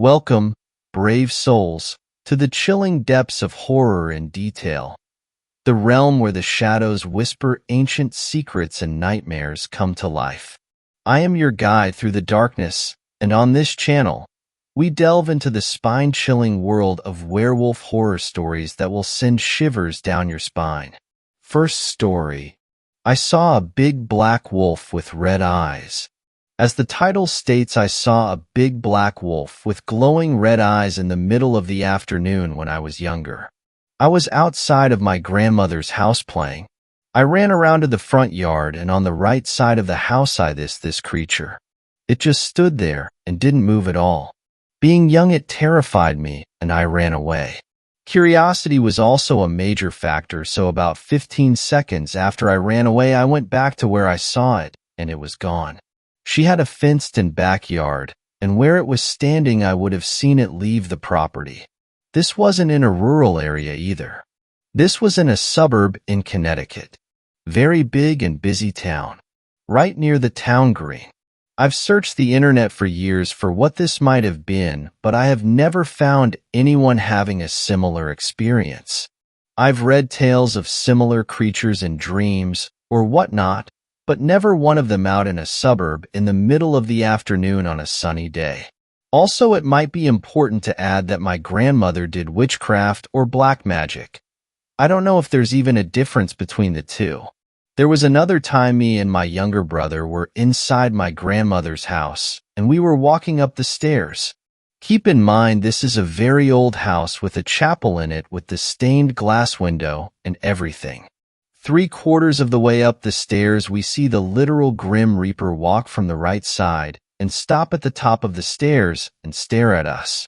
Welcome, brave souls, to the chilling depths of horror and detail, the realm where the shadows whisper ancient secrets and nightmares come to life. I am your guide through the darkness, and on this channel, we delve into the spine-chilling world of werewolf horror stories that will send shivers down your spine. First story. I saw a big black wolf with red eyes. As the title states, I saw a big black wolf with glowing red eyes in the middle of the afternoon when I was younger. I was outside of my grandmother's house playing. I ran around to the front yard, and on the right side of the house I saw this creature. It just stood there and didn't move at all. Being young, it terrified me, and I ran away. Curiosity was also a major factor, so about 15 seconds after I ran away, I went back to where I saw it, and it was gone. She had a fenced-in backyard, and where it was standing I would have seen it leave the property. This wasn't in a rural area either. This was in a suburb in Connecticut. Very big and busy town. Right near the town green. I've searched the internet for years for what this might have been, but I have never found anyone having a similar experience. I've read tales of similar creatures in dreams or whatnot, but never one of them out in a suburb in the middle of the afternoon on a sunny day. Also, it might be important to add that my grandmother did witchcraft or black magic. I don't know if there's even a difference between the two. There was another time me and my younger brother were inside my grandmother's house, and we were walking up the stairs. Keep in mind, this is a very old house with a chapel in it with the stained glass window and everything. 3/4 of the way up the stairs, we see the literal Grim Reaper walk from the right side and stop at the top of the stairs and stare at us.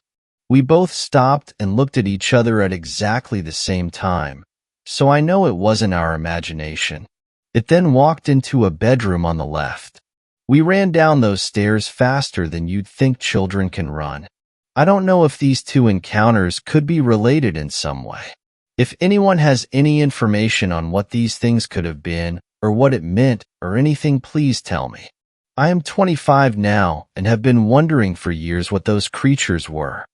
We both stopped and looked at each other at exactly the same time, so I know it wasn't our imagination. It then walked into a bedroom on the left. We ran down those stairs faster than you'd think children can run. I don't know if these two encounters could be related in some way. If anyone has any information on what these things could have been, or what it meant, or anything, please tell me. I am 25 now and have been wondering for years what those creatures were.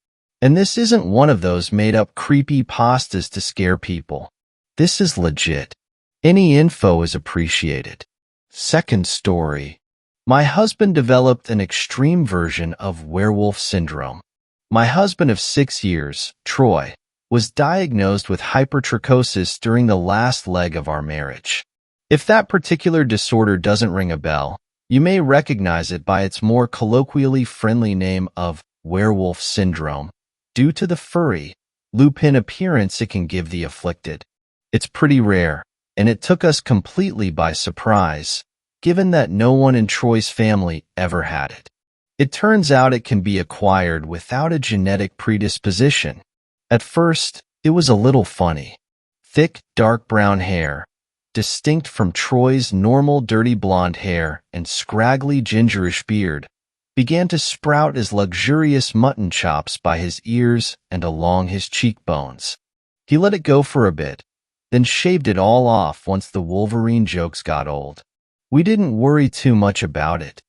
And this isn't one of those made-up creepy pastas to scare people. This is legit. Any info is appreciated. Second story. My husband developed an extreme version of werewolf syndrome. My husband of 6 years, Troy, was diagnosed with hypertrichosis during the last leg of our marriage. If that particular disorder doesn't ring a bell, you may recognize it by its more colloquially friendly name of werewolf syndrome, due to the furry, lupin appearance it can give the afflicted. It's pretty rare, and it took us completely by surprise, given that no one in Troy's family ever had it. It turns out it can be acquired without a genetic predisposition. At first, it was a little funny. Thick, dark brown hair, distinct from Troy's normal dirty blonde hair and scraggly gingerish beard, began to sprout as luxurious mutton chops by his ears and along his cheekbones. He let it go for a bit, then shaved it all off once the Wolverine jokes got old. We didn't worry too much about it.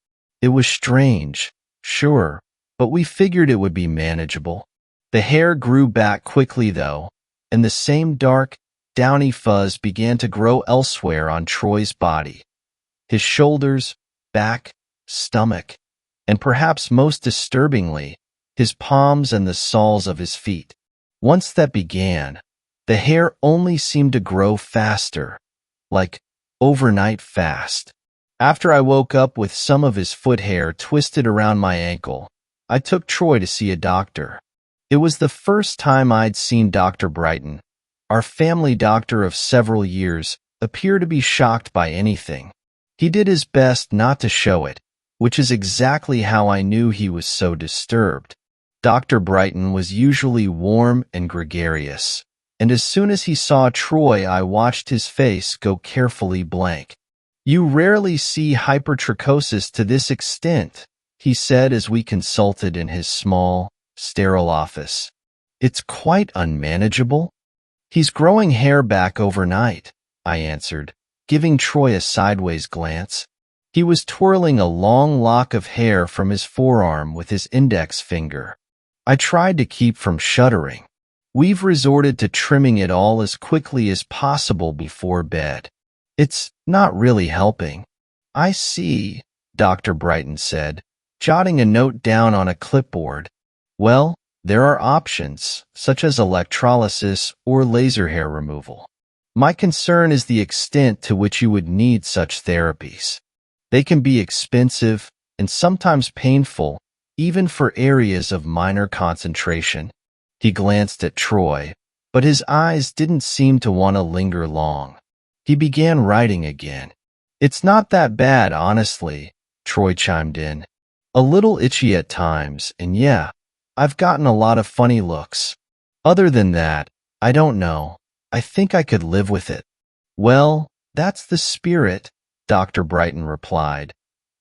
It was strange, sure, but we figured it would be manageable. The hair grew back quickly, though, and the same dark, downy fuzz began to grow elsewhere on Troy's body. His shoulders, back, stomach, and perhaps most disturbingly, his palms and the soles of his feet. Once that began, the hair only seemed to grow faster, like overnight fast. After I woke up with some of his foot hair twisted around my ankle, I took Troy to see a doctor. It was the first time I'd seen Dr. Brighton, our family doctor of several years, appear to be shocked by anything. He did his best not to show it, which is exactly how I knew he was so disturbed. Dr. Brighton was usually warm and gregarious, and as soon as he saw Troy, I watched his face go carefully blank. "You rarely see hypertrichosis to this extent," he said as we consulted in his small, sterile office. "It's quite unmanageable." "He's growing hair back overnight," I answered, giving Troy a sideways glance. He was twirling a long lock of hair from his forearm with his index finger. I tried to keep from shuddering. We've resorted to trimming it all as quickly as possible before bed. It's not really helping. I see, Dr. Brighton said, jotting a note down on a clipboard. Well, there are options, such as electrolysis or laser hair removal. My concern is the extent to which you would need such therapies. They can be expensive and sometimes painful, even for areas of minor concentration. He glanced at Troy, but his eyes didn't seem to want to linger long. He began writing again. It's not that bad, honestly, Troy chimed in. A little itchy at times, and yeah, I've gotten a lot of funny looks. Other than that, I don't know. I think I could live with it. Well, that's the spirit, Dr. Brighton replied,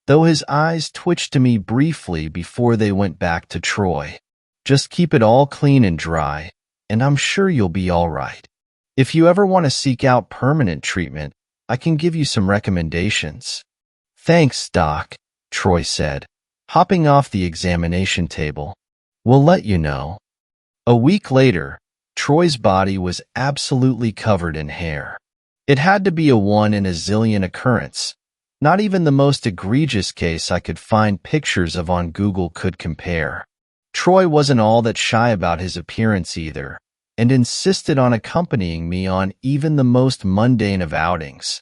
though his eyes twitched to me briefly before they went back to Troy. Just keep it all clean and dry, and I'm sure you'll be all right. If you ever want to seek out permanent treatment, I can give you some recommendations. Thanks, Doc, Troy said, hopping off the examination table. We'll let you know. A week later, Troy's body was absolutely covered in hair. It had to be a 1 in a zillion occurrence. Not even the most egregious case I could find pictures of on Google could compare. Troy wasn't all that shy about his appearance either, and insisted on accompanying me on even the most mundane of outings.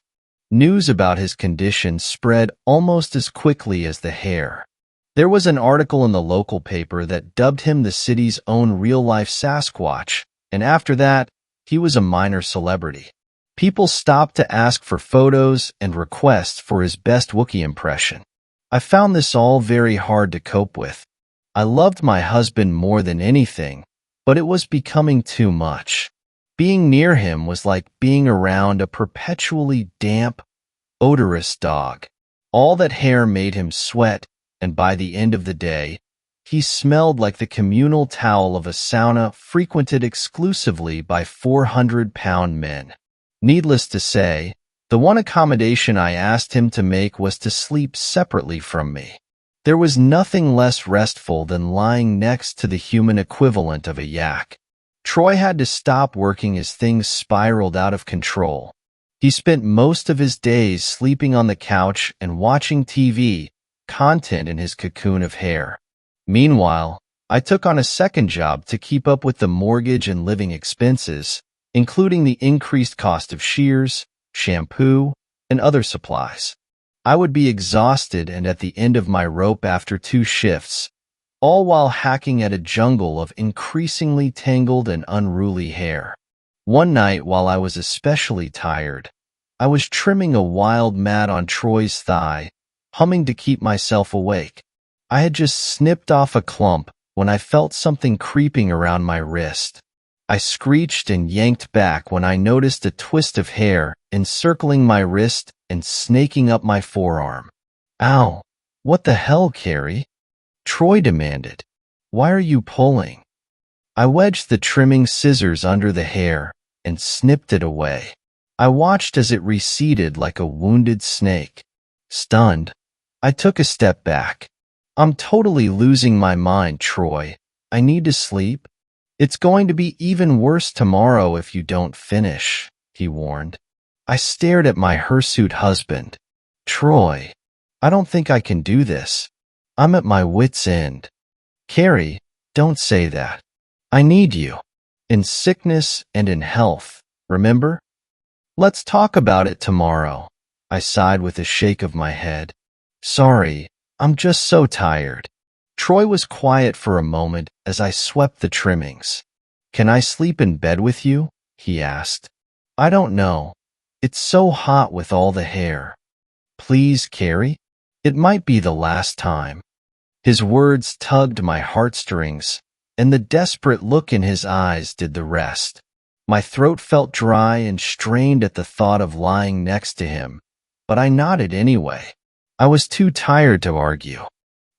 News about his condition spread almost as quickly as the hair. There was an article in the local paper that dubbed him the city's own real-life Sasquatch, and after that, he was a minor celebrity. People stopped to ask for photos and requests for his best Wookiee impression. I found this all very hard to cope with. I loved my husband more than anything, but it was becoming too much. Being near him was like being around a perpetually damp, odorous dog. All that hair made him sweat, and by the end of the day, he smelled like the communal towel of a sauna frequented exclusively by 400-pound men. Needless to say, the one accommodation I asked him to make was to sleep separately from me. There was nothing less restful than lying next to the human equivalent of a yak. Troy had to stop working as things spiraled out of control. He spent most of his days sleeping on the couch and watching TV, content in his cocoon of hair. Meanwhile, I took on a second job to keep up with the mortgage and living expenses, including the increased cost of shears, shampoo, and other supplies. I would be exhausted and at the end of my rope after 2 shifts, all while hacking at a jungle of increasingly tangled and unruly hair. One night, while I was especially tired, I was trimming a wild mat on Troy's thigh, humming to keep myself awake. I had just snipped off a clump when I felt something creeping around my wrist. I screeched and yanked back when I noticed a twist of hair encircling my wrist and snaking up my forearm. Ow! What the hell, Carrie? Troy demanded. Why are you pulling? I wedged the trimming scissors under the hair and snipped it away. I watched as it receded like a wounded snake. Stunned, I took a step back. I'm totally losing my mind, Troy. I need to sleep. It's going to be even worse tomorrow if you don't finish, he warned. I stared at my hirsute husband. Troy, I don't think I can do this. I'm at my wit's end. Carrie, don't say that. I need you. In sickness and in health, remember? Let's talk about it tomorrow, I sighed with a shake of my head. Sorry, I'm just so tired. Troy was quiet for a moment as I swept the trimmings. Can I sleep in bed with you? He asked. I don't know. It's so hot with all the hair. Please, Carrie? It might be the last time. His words tugged my heartstrings, and the desperate look in his eyes did the rest. My throat felt dry and strained at the thought of lying next to him, but I nodded anyway. I was too tired to argue.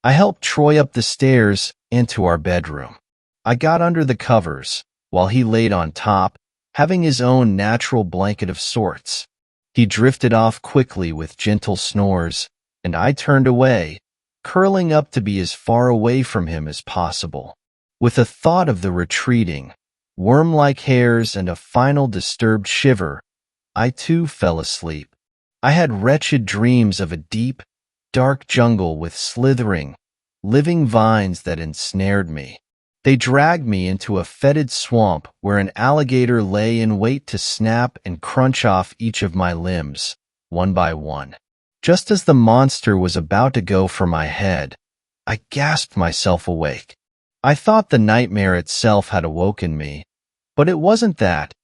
I helped Troy up the stairs and to our bedroom. I got under the covers, while he laid on top, having his own natural blanket of sorts. He drifted off quickly with gentle snores, and I turned away, curling up to be as far away from him as possible. With a thought of the retreating, worm-like hairs and a final disturbed shiver, I too fell asleep. I had wretched dreams of a deep, dark jungle with slithering, living vines that ensnared me. They dragged me into a fetid swamp where an alligator lay in wait to snap and crunch off each of my limbs, one by one. Just as the monster was about to go for my head, I gasped myself awake. I thought the nightmare itself had awoken me, but it wasn't that.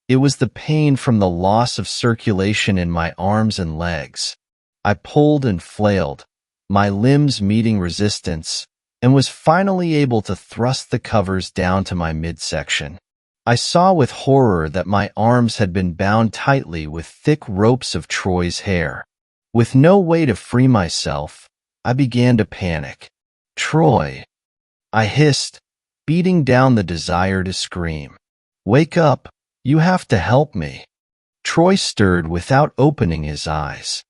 It was the pain from the loss of circulation in my arms and legs. I pulled and flailed, my limbs meeting resistance, and was finally able to thrust the covers down to my midsection. I saw with horror that my arms had been bound tightly with thick ropes of Troy's hair. With no way to free myself, I began to panic. "Troy," I hissed, beating down the desire to scream. "Wake up, you have to help me." Troy stirred without opening his eyes.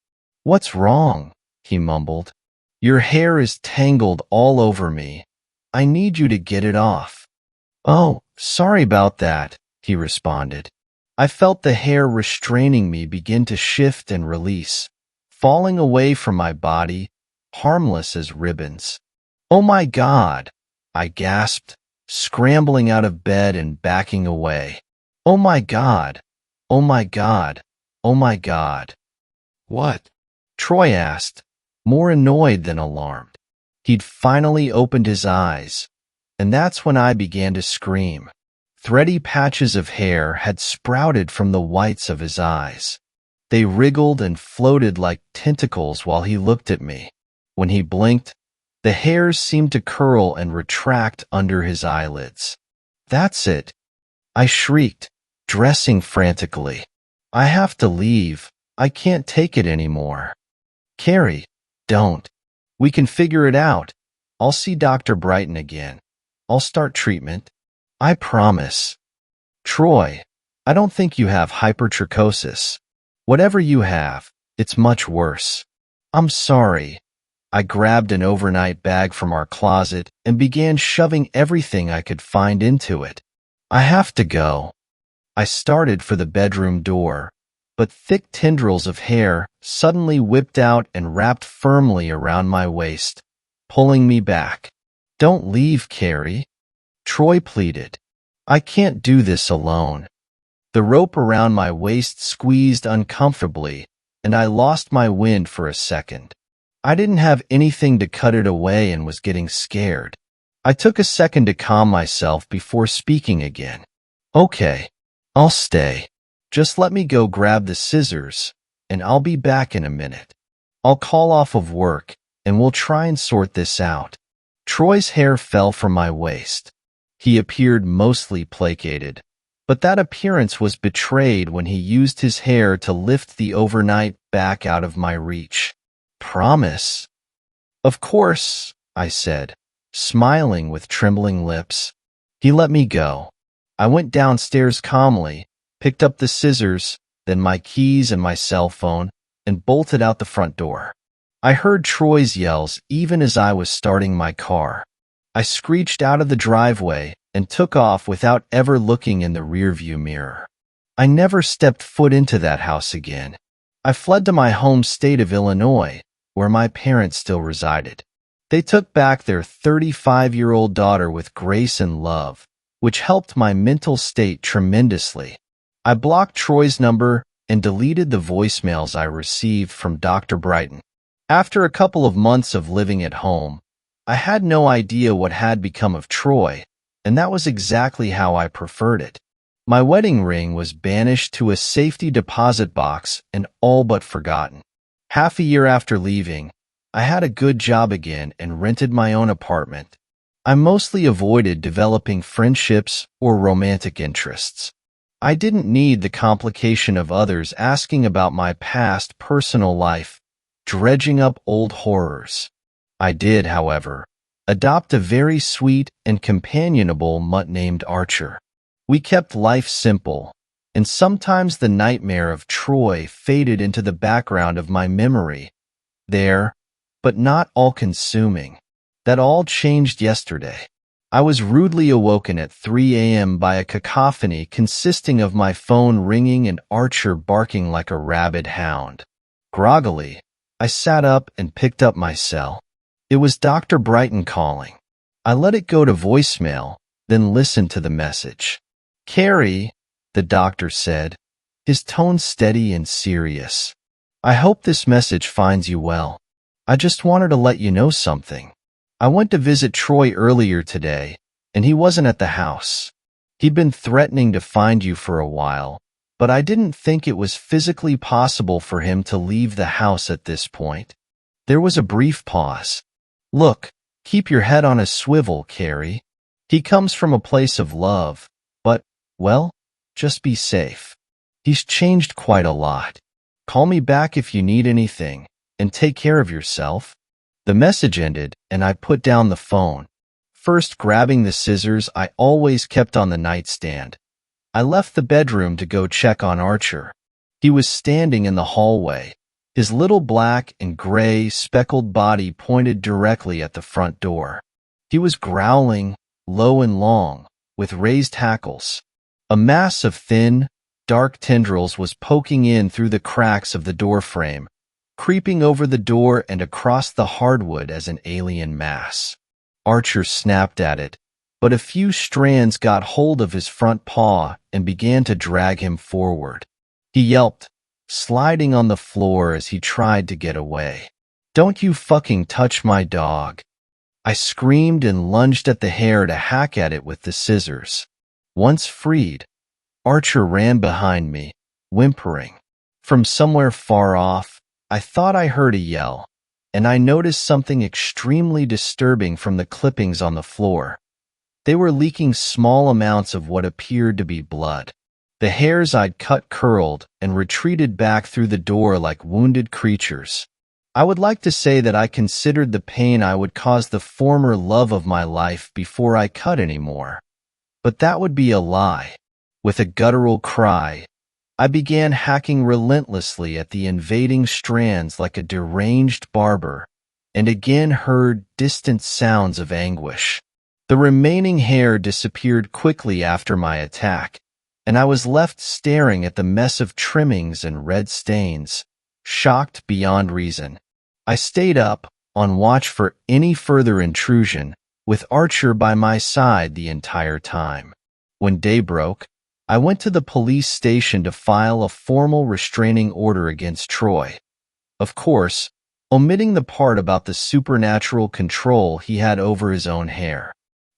"What's wrong?" he mumbled. "Your hair is tangled all over me. I need you to get it off." "Oh, sorry about that," he responded. I felt the hair restraining me begin to shift and release, falling away from my body, harmless as ribbons. "Oh my God," I gasped, scrambling out of bed and backing away. "Oh my God, oh my God, oh my God." "What?" Troy asked, more annoyed than alarmed. He'd finally opened his eyes, and that's when I began to scream. Thready patches of hair had sprouted from the whites of his eyes. They wriggled and floated like tentacles while he looked at me. When he blinked, the hairs seemed to curl and retract under his eyelids. "That's it," I shrieked, dressing frantically. "I have to leave. I can't take it anymore." "Carrie, don't. We can figure it out. I'll see Dr. Brighton again. I'll start treatment. I promise." "Troy, I don't think you have hypertrichosis. Whatever you have, it's much worse." "I'm sorry." I grabbed an overnight bag from our closet and began shoving everything I could find into it. "I have to go." I started for the bedroom door, but thick tendrils of hair suddenly whipped out and wrapped firmly around my waist, pulling me back. "Don't leave, Carrie," Troy pleaded. "I can't do this alone." The rope around my waist squeezed uncomfortably, and I lost my wind for a second. I didn't have anything to cut it away and was getting scared. I took a second to calm myself before speaking again. "Okay, I'll stay. Just let me go grab the scissors, and I'll be back in a minute. I'll call off of work, and we'll try and sort this out." Troy's hair fell from my waist. He appeared mostly placated, but that appearance was betrayed when he used his hair to lift the overnight back out of my reach. "Promise?" "Of course," I said, smiling with trembling lips. He let me go. I went downstairs calmly, picked up the scissors, then my keys and my cell phone, and bolted out the front door. I heard Troy's yells even as I was starting my car. I screeched out of the driveway and took off without ever looking in the rearview mirror. I never stepped foot into that house again. I fled to my home state of Illinois, where my parents still resided. They took back their 35-year-old daughter with grace and love, which helped my mental state tremendously. I blocked Troy's number and deleted the voicemails I received from Dr. Brighton. After a couple of months of living at home, I had no idea what had become of Troy, and that was exactly how I preferred it. My wedding ring was banished to a safety deposit box and all but forgotten. Half a year after leaving, I had a good job again and rented my own apartment. I mostly avoided developing friendships or romantic interests. I didn't need the complication of others asking about my past personal life, dredging up old horrors. I did, however, adopt a very sweet and companionable mutt named Archer. We kept life simple, and sometimes the nightmare of Troy faded into the background of my memory. There, but not all-consuming. That all changed yesterday. I was rudely awoken at 3 a.m. by a cacophony consisting of my phone ringing and Archer barking like a rabid hound. Groggily, I sat up and picked up my cell. It was Dr. Brighton calling. I let it go to voicemail, then listened to the message. "Carrie," the doctor said, his tone steady and serious. "I hope this message finds you well. I just wanted to let you know something. I went to visit Troy earlier today, and he wasn't at the house. He'd been threatening to find you for a while, but I didn't think it was physically possible for him to leave the house at this point." There was a brief pause. "Look, keep your head on a swivel, Carrie. He comes from a place of love, but, well, just be safe. He's changed quite a lot. Call me back if you need anything, and take care of yourself." The message ended, and I put down the phone. First grabbing the scissors I always kept on the nightstand, I left the bedroom to go check on Archer. He was standing in the hallway, his little black and gray speckled body pointed directly at the front door. He was growling, low and long, with raised hackles. A mass of thin, dark tendrils was poking in through the cracks of the doorframe, creeping over the door and across the hardwood as an alien mass. Archer snapped at it, but a few strands got hold of his front paw and began to drag him forward. He yelped, sliding on the floor as he tried to get away. "Don't you fucking touch my dog." I screamed and lunged at the hair to hack at it with the scissors. Once freed, Archer ran behind me, whimpering. From somewhere far off, I thought I heard a yell, and I noticed something extremely disturbing from the clippings on the floor. They were leaking small amounts of what appeared to be blood. The hairs I'd cut curled and retreated back through the door like wounded creatures. I would like to say that I considered the pain I would cause the former love of my life before I cut anymore. But that would be a lie. With a guttural cry, I began hacking relentlessly at the invading strands like a deranged barber, and again heard distant sounds of anguish. The remaining hair disappeared quickly after my attack, and I was left staring at the mess of trimmings and red stains, shocked beyond reason. I stayed up, on watch for any further intrusion, with Archer by my side the entire time. When day broke, I went to the police station to file a formal restraining order against Troy. Of course, omitting the part about the supernatural control he had over his own hair.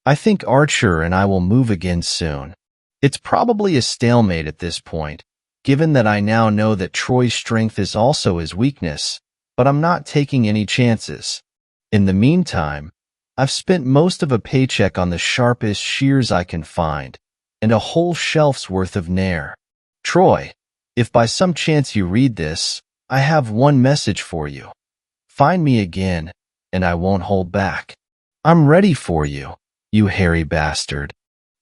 I think Archer and I will move again soon. It's probably a stalemate at this point, given that I now know that Troy's strength is also his weakness, but I'm not taking any chances. In the meantime, I've spent most of a paycheck on the sharpest shears I can find, and a whole shelf's worth of Nair. Troy, if by some chance you read this, I have one message for you. Find me again, and I won't hold back. I'm ready for you, you hairy bastard.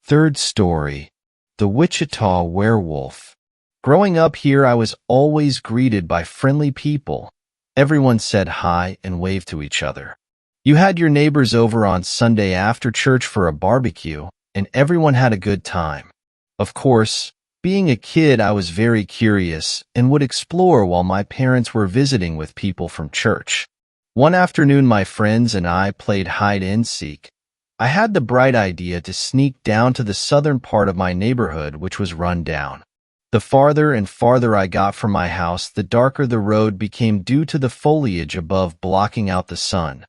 Third story, The Wichita Werewolf. Growing up here, I was always greeted by friendly people. Everyone said hi and waved to each other. You had your neighbors over on Sunday after church for a barbecue, and everyone had a good time. Of course, being a kid, I was very curious and would explore while my parents were visiting with people from church. One afternoon, my friends and I played hide-and-seek. I had the bright idea to sneak down to the southern part of my neighborhood, which was run down. The farther and farther I got from my house, the darker the road became due to the foliage above blocking out the sun.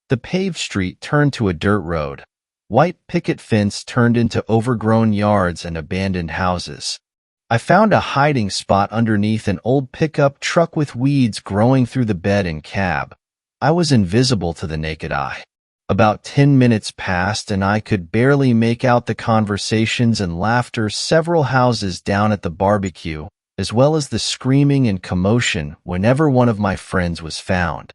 The paved street turned to a dirt road. White picket fence turned into overgrown yards and abandoned houses. I found a hiding spot underneath an old pickup truck with weeds growing through the bed and cab. I was invisible to the naked eye. About 10 minutes passed and I could barely make out the conversations and laughter several houses down at the barbecue, as well as the screaming and commotion whenever one of my friends was found.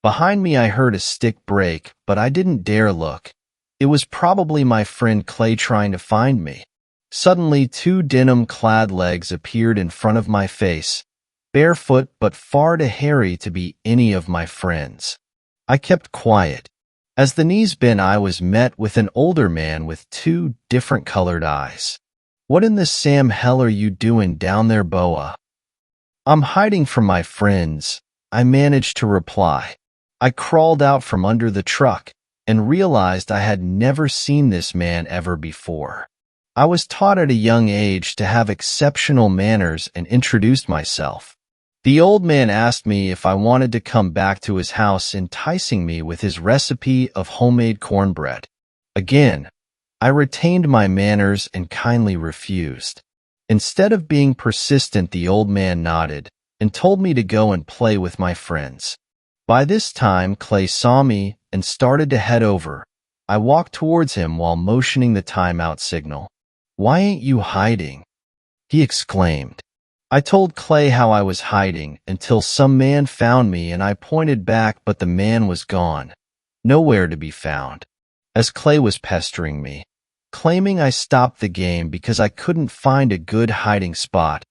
Behind me I heard a stick break, but I didn't dare look. It was probably my friend Clay trying to find me. Suddenly, two denim-clad legs appeared in front of my face, barefoot but far too hairy to be any of my friends. I kept quiet. As the knees bent, I was met with an older man with two different colored eyes. "What in the Sam hell are you doing down there, Boa?" "I'm hiding from my friends," I managed to reply. I crawled out from under the truck and realized I had never seen this man ever before. I was taught at a young age to have exceptional manners and introduced myself. The old man asked me if I wanted to come back to his house, enticing me with his recipe of homemade cornbread. Again, I retained my manners and kindly refused. Instead of being persistent, the old man nodded and told me to go and play with my friends. By this time, Clay saw me and started to head over. I walked towards him while motioning the timeout signal. "Why ain't you hiding?" he exclaimed. I told Clay how I was hiding until some man found me, and I pointed back, but the man was gone, nowhere to be found. As Clay was pestering me, claiming I stopped the game because I couldn't find a good hiding spot,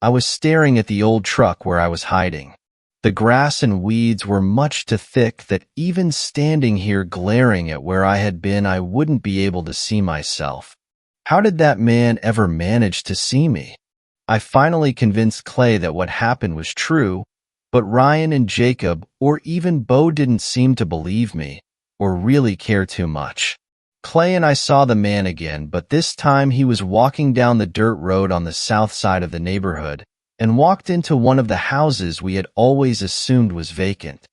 I was staring at the old truck where I was hiding. The grass and weeds were much too thick that even standing here glaring at where I had been, I wouldn't be able to see myself. How did that man ever manage to see me? I finally convinced Clay that what happened was true, but Ryan and Jacob, or even Bo, didn't seem to believe me or really care too much. Clay and I saw the man again, but this time he was walking down the dirt road on the south side of the neighborhood and walked into one of the houses we had always assumed was vacant.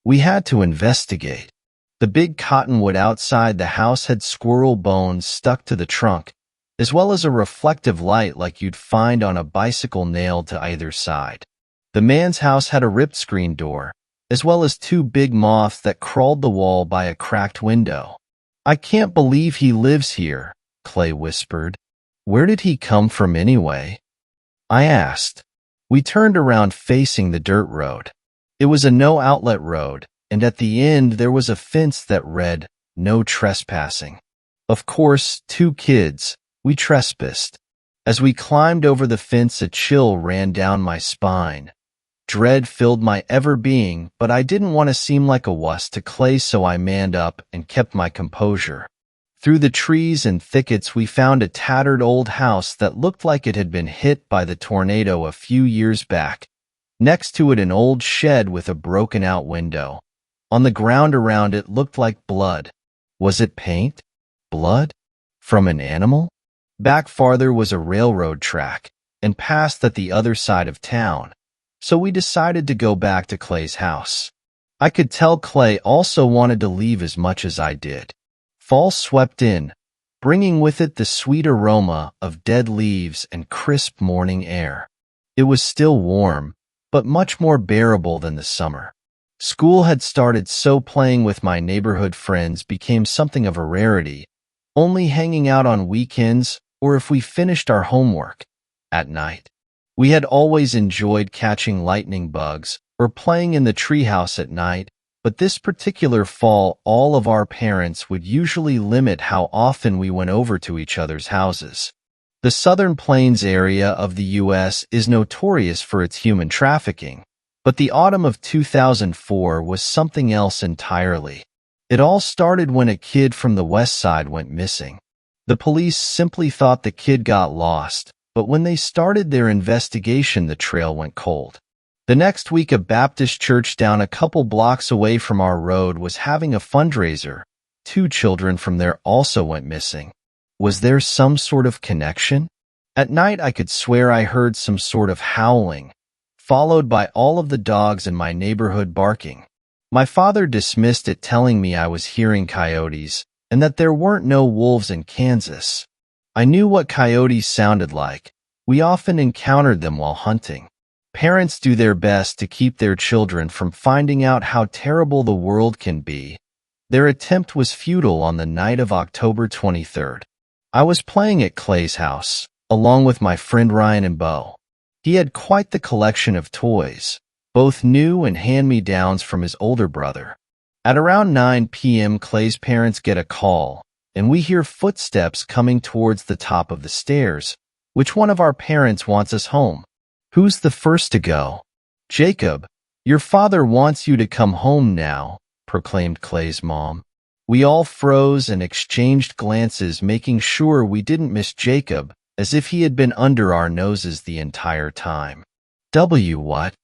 We had to investigate. The big cottonwood outside the house had squirrel bones stuck to the trunk, as well as a reflective light like you'd find on a bicycle nailed to either side. The man's house had a ripped screen door, as well as two big moths that crawled the wall by a cracked window. "I can't believe he lives here," Clay whispered. "Where did he come from anyway?" I asked. We turned around facing the dirt road. It was a no-outlet road, and at the end there was a fence that read, "No trespassing." Of course, two kids, we trespassed. As we climbed over the fence, a chill ran down my spine. Dread filled my ever-being, but I didn't want to seem like a wuss to Clay, so I manned up and kept my composure. Through the trees and thickets, we found a tattered old house that looked like it had been hit by the tornado a few years back. Next to it, an old shed with a broken-out window. On the ground around it looked like blood. Was it paint? Blood? From an animal? Back farther was a railroad track, and past that the other side of town, so we decided to go back to Clay's house. I could tell Clay also wanted to leave as much as I did. Fall swept in, bringing with it the sweet aroma of dead leaves and crisp morning air. It was still warm, but much more bearable than the summer. School had started, so playing with my neighborhood friends became something of a rarity, only hanging out on weekends or if we finished our homework at night. We had always enjoyed catching lightning bugs or playing in the treehouse at night, but this particular fall, all of our parents would usually limit how often we went over to each other's houses. The Southern Plains area of the U.S. is notorious for its human trafficking, but the autumn of 2004 was something else entirely. It all started when a kid from the West Side went missing. The police simply thought the kid got lost, but when they started their investigation, the trail went cold. The next week, a Baptist church down a couple blocks away from our road was having a fundraiser. 2 children from there also went missing. Was there some sort of connection? At night, I could swear I heard some sort of howling, followed by all of the dogs in my neighborhood barking. My father dismissed it, telling me I was hearing coyotes and that there weren't no wolves in Kansas. I knew what coyotes sounded like. We often encountered them while hunting. Parents do their best to keep their children from finding out how terrible the world can be. Their attempt was futile on the night of October 23rd. I was playing at Clay's house, along with my friend Ryan and Bo. He had quite the collection of toys, both new and hand-me-downs from his older brother. At around 9 p.m., Clay's parents get a call, and we hear footsteps coming towards the top of the stairs. Which one of our parents wants us home? Who's the first to go? Jacob, your father wants you to come home now, proclaimed Clay's mom. We all froze and exchanged glances, making sure we didn't miss Jacob, as if he had been under our noses the entire time. What?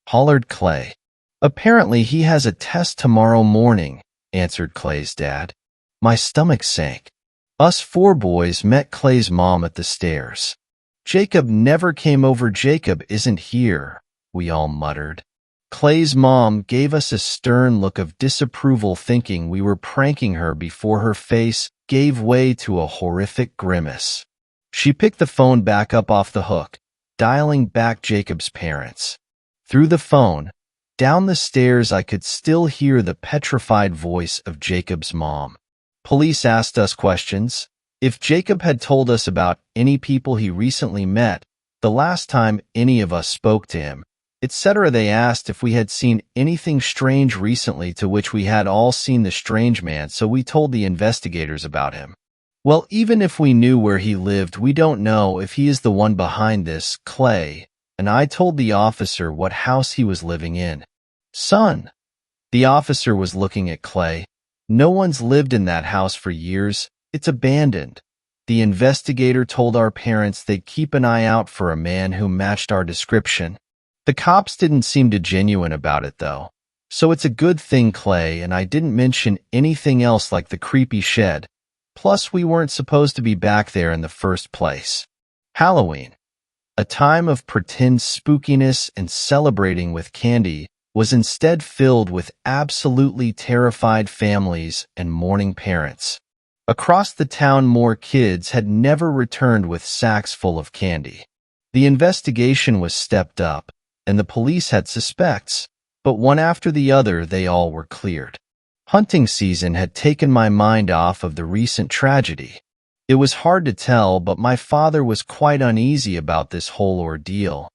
Hollered Clay. Apparently he has a test tomorrow morning, answered Clay's dad. My stomach sank. Us four boys met Clay's mom at the stairs. Jacob never came over. Jacob isn't here, we all muttered. Clay's mom gave us a stern look of disapproval, thinking we were pranking her, before her face gave way to a horrific grimace. She picked the phone back up off the hook, dialing back Jacob's parents. Through the phone, down the stairs, I could still hear the petrified voice of Jacob's mom. Police asked us questions. If Jacob had told us about any people he recently met, the last time any of us spoke to him, etc. They asked if we had seen anything strange recently, to which we had all seen the strange man, so we told the investigators about him. Well, even if we knew where he lived, we don't know if he is the one behind this. Clay and I told the officer what house he was living in. Son, the officer was looking at Clay. No one's lived in that house for years. It's abandoned. The investigator told our parents they'd keep an eye out for a man who matched our description. The cops didn't seem too genuine about it, though. So it's a good thing Clay and I didn't mention anything else, like the creepy shed. Plus, we weren't supposed to be back there in the first place. Halloween, a time of pretend spookiness and celebrating with candy, was instead filled with absolutely terrified families and mourning parents. Across the town, more kids had never returned with sacks full of candy. The investigation was stepped up, and the police had suspects, but one after the other they all were cleared. Hunting season had taken my mind off of the recent tragedy. It was hard to tell, but my father was quite uneasy about this whole ordeal.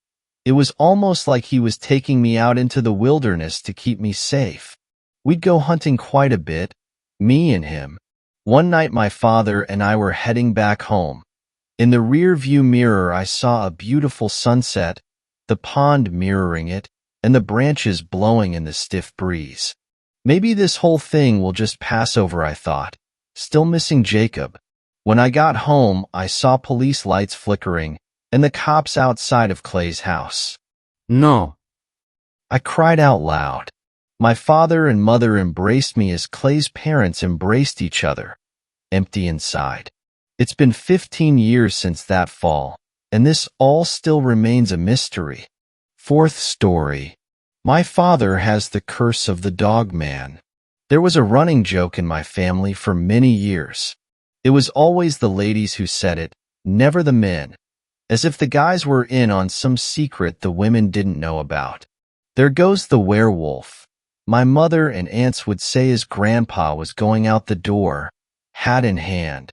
It was almost like he was taking me out into the wilderness to keep me safe. We'd go hunting quite a bit, me and him. One night my father and I were heading back home. In the rear-view mirror I saw a beautiful sunset, the pond mirroring it, and the branches blowing in the stiff breeze. Maybe this whole thing will just pass over, I thought, still missing Jacob. When I got home, I saw police lights flickering and the cops outside of Clay's house. No. I cried out loud. My father and mother embraced me as Clay's parents embraced each other, empty inside. It's been 15 years since that fall, and this all still remains a mystery. Fourth story. My father has the curse of the dog man. There was a running joke in my family for many years. It was always the ladies who said it, never the men, as if the guys were in on some secret the women didn't know about. There goes the werewolf. My mother and aunts would say as Grandpa was going out the door, hat in hand.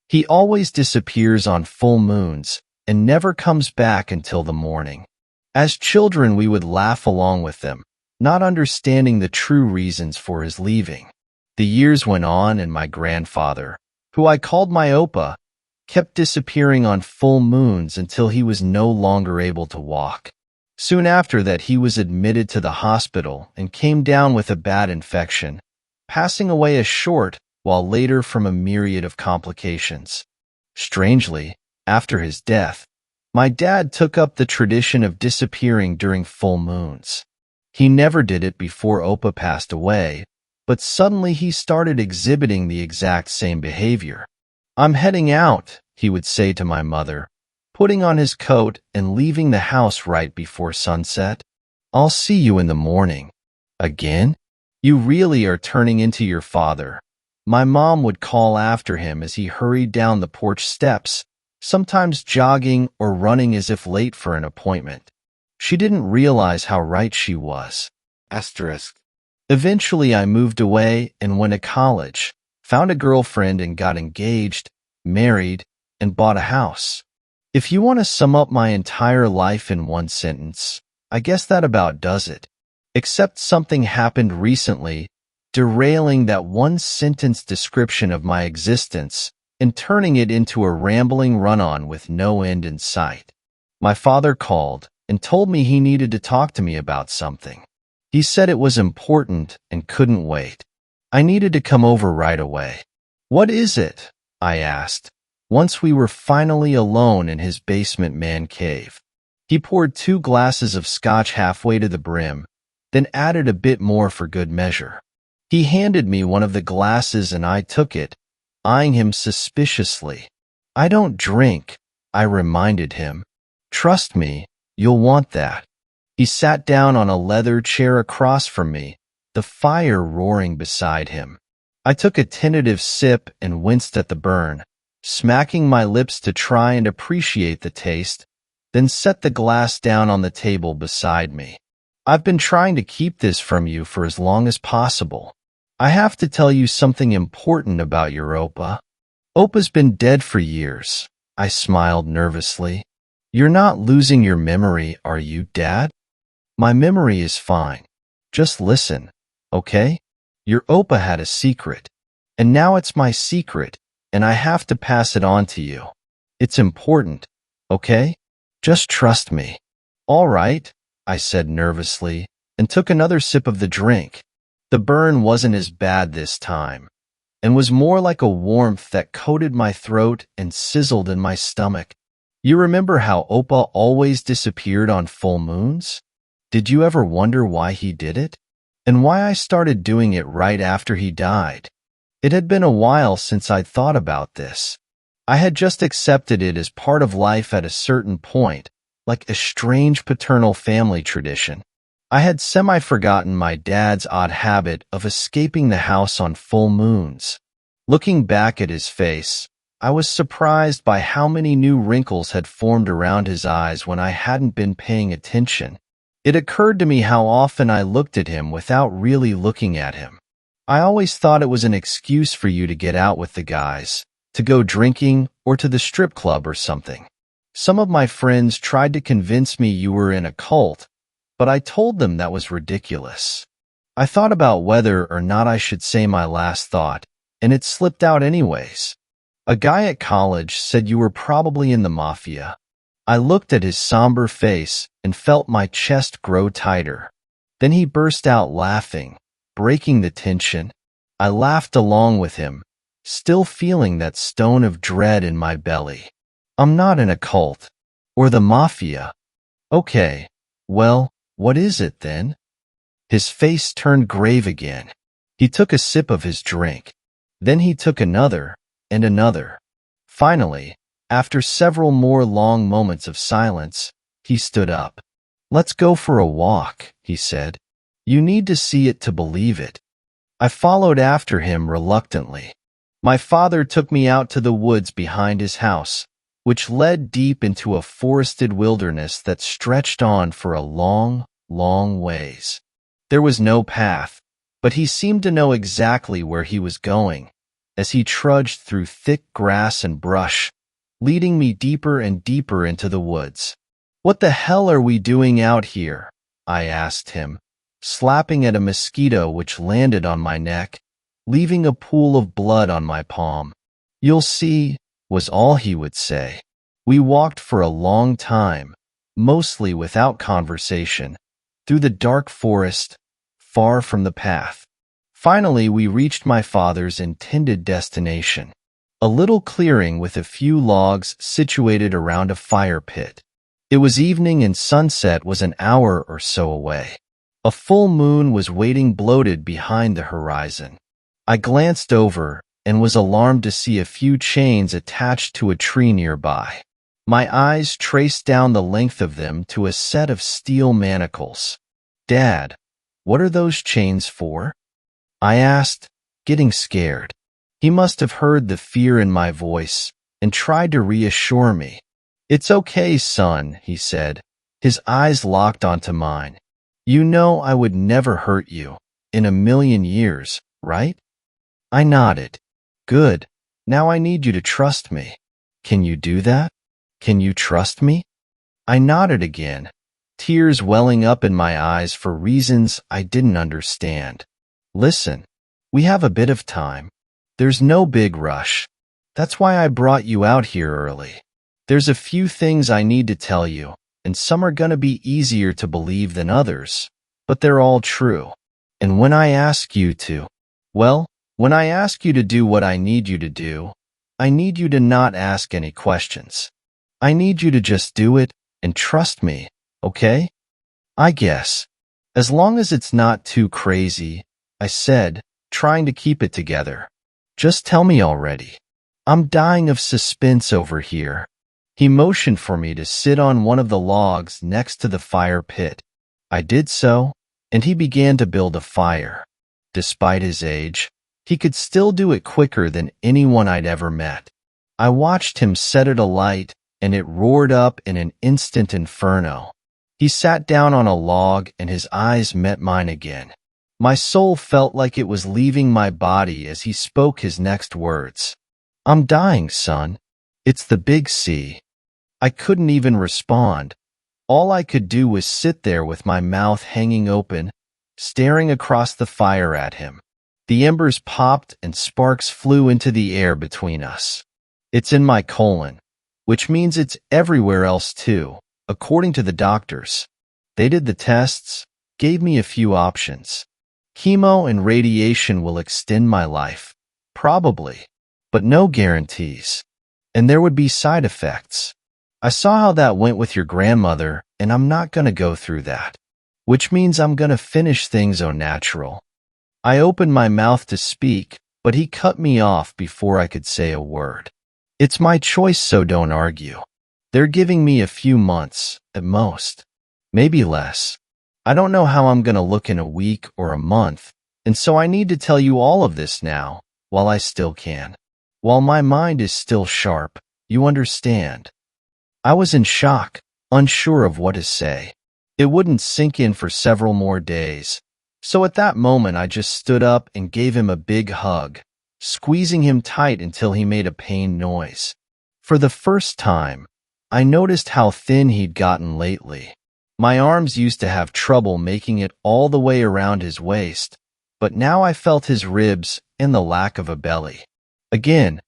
He always disappears on full moons and never comes back until the morning. As children, we would laugh along with them, not understanding the true reasons for his leaving. The years went on, and my grandfather, who I called my Opa, kept disappearing on full moons until he was no longer able to walk. Soon after that, he was admitted to the hospital and came down with a bad infection, passing away a short while later from a myriad of complications. Strangely, after his death, my dad took up the tradition of disappearing during full moons. He never did it before Opa passed away, but suddenly he started exhibiting the exact same behavior. I'm heading out, he would say to my mother, putting on his coat and leaving the house right before sunset. I'll see you in the morning. Again? You really are turning into your father. My mom would call after him as he hurried down the porch steps, sometimes jogging or running as if late for an appointment. She didn't realize how right she was. Asterisk. Eventually, I moved away and went to college, found a girlfriend and got engaged, married, and bought a house. If you want to sum up my entire life in one sentence, I guess that about does it. Except something happened recently, derailing that one sentence description of my existence and turning it into a rambling run-on with no end in sight. My father called and told me he needed to talk to me about something. He said it was important and couldn't wait. I needed to come over right away. What is it? I asked, once we were finally alone in his basement man cave. He poured 2 glasses of scotch halfway to the brim, then added a bit more for good measure. He handed me one of the glasses and I took it, eyeing him suspiciously. I don't drink, I reminded him. Trust me, you'll want that. He sat down on a leather chair across from me, the fire roaring beside him. I took a tentative sip and winced at the burn, smacking my lips to try and appreciate the taste, then set the glass down on the table beside me. I've been trying to keep this from you for as long as possible. I have to tell you something important about your Oppa. Oppa's been dead for years. I smiled nervously. You're not losing your memory, are you, Dad? My memory is fine. Just listen, okay? Your Oppa had a secret, and now it's my secret, and I have to pass it on to you. It's important, okay? Just trust me. All right, I said nervously, and took another sip of the drink. The burn wasn't as bad this time, and was more like a warmth that coated my throat and sizzled in my stomach. You remember how Oppa always disappeared on full moons? Did you ever wonder why he did it? And why I started doing it right after he died? It had been a while since I'd thought about this. I had just accepted it as part of life at a certain point, like a strange paternal family tradition. I had semi-forgotten my dad's odd habit of escaping the house on full moons. Looking back at his face, I was surprised by how many new wrinkles had formed around his eyes when I hadn't been paying attention. It occurred to me how often I looked at him without really looking at him. I always thought it was an excuse for you to get out with the guys, to go drinking or to the strip club or something. Some of my friends tried to convince me you were in a cult, but I told them that was ridiculous. I thought about whether or not I should say my last thought, and it slipped out anyways. A guy at college said you were probably in the mafia. I looked at his somber face and felt my chest grow tighter. Then he burst out laughing, breaking the tension. I laughed along with him, still feeling that stone of dread in my belly. I'm not in a cult. Or the mafia. Okay, well, what is it then? His face turned grave again. He took a sip of his drink. Then he took another, and another. Finally, after several more long moments of silence, he stood up. Let's go for a walk, he said. You need to see it to believe it. I followed after him reluctantly. My father took me out to the woods behind his house, which led deep into a forested wilderness that stretched on for a long, long ways. There was no path, but he seemed to know exactly where he was going, as he trudged through thick grass and brush, leading me deeper and deeper into the woods. What the hell are we doing out here? I asked him, slapping at a mosquito which landed on my neck, leaving a pool of blood on my palm. You'll see, was all he would say. We walked for a long time, mostly without conversation, through the dark forest, far from the path. Finally, we reached my father's intended destination, a little clearing with a few logs situated around a fire pit. It was evening and sunset was an hour or so away. A full moon was waiting bloated behind the horizon. I glanced over and was alarmed to see a few chains attached to a tree nearby. My eyes traced down the length of them to a set of steel manacles. Dad, what are those chains for? I asked, getting scared. He must have heard the fear in my voice and tried to reassure me. It's okay, son, he said, his eyes locked onto mine. You know I would never hurt you, in a million years, right? I nodded. Good. Now I need you to trust me. Can you do that? Can you trust me? I nodded again, tears welling up in my eyes for reasons I didn't understand. Listen, we have a bit of time. There's no big rush. That's why I brought you out here early. There's a few things I need to tell you, and some are gonna be easier to believe than others, but they're all true. And when I ask you to, well, When I ask you to do what I need you to do, I need you to not ask any questions. I need you to just do it and trust me, okay? I guess. As long as it's not too crazy, I said, trying to keep it together. Just tell me already. I'm dying of suspense over here. He motioned for me to sit on one of the logs next to the fire pit. I did so, and he began to build a fire. Despite his age, he could still do it quicker than anyone I'd ever met. I watched him set it alight, and it roared up in an instant inferno. He sat down on a log, and his eyes met mine again. My soul felt like it was leaving my body as he spoke his next words. I'm dying, son. It's the big C. I couldn't even respond. All I could do was sit there with my mouth hanging open, staring across the fire at him. The embers popped and sparks flew into the air between us. It's in my colon, which means it's everywhere else too, according to the doctors. They did the tests, gave me a few options. Chemo and radiation will extend my life, probably, but no guarantees. And there would be side effects. I saw how that went with your grandmother, and I'm not going to go through that. Which means I'm going to finish things au natural. I opened my mouth to speak, but he cut me off before I could say a word. It's my choice, so don't argue. They're giving me a few months, at most. Maybe less. I don't know how I'm going to look in a week or a month, and so I need to tell you all of this now, while I still can. While my mind is still sharp, you understand. I was in shock, unsure of what to say. It wouldn't sink in for several more days. So at that moment I just stood up and gave him a big hug, squeezing him tight until he made a pained noise. For the first time, I noticed how thin he'd gotten lately. My arms used to have trouble making it all the way around his waist, but now I felt his ribs and the lack of a belly. Again,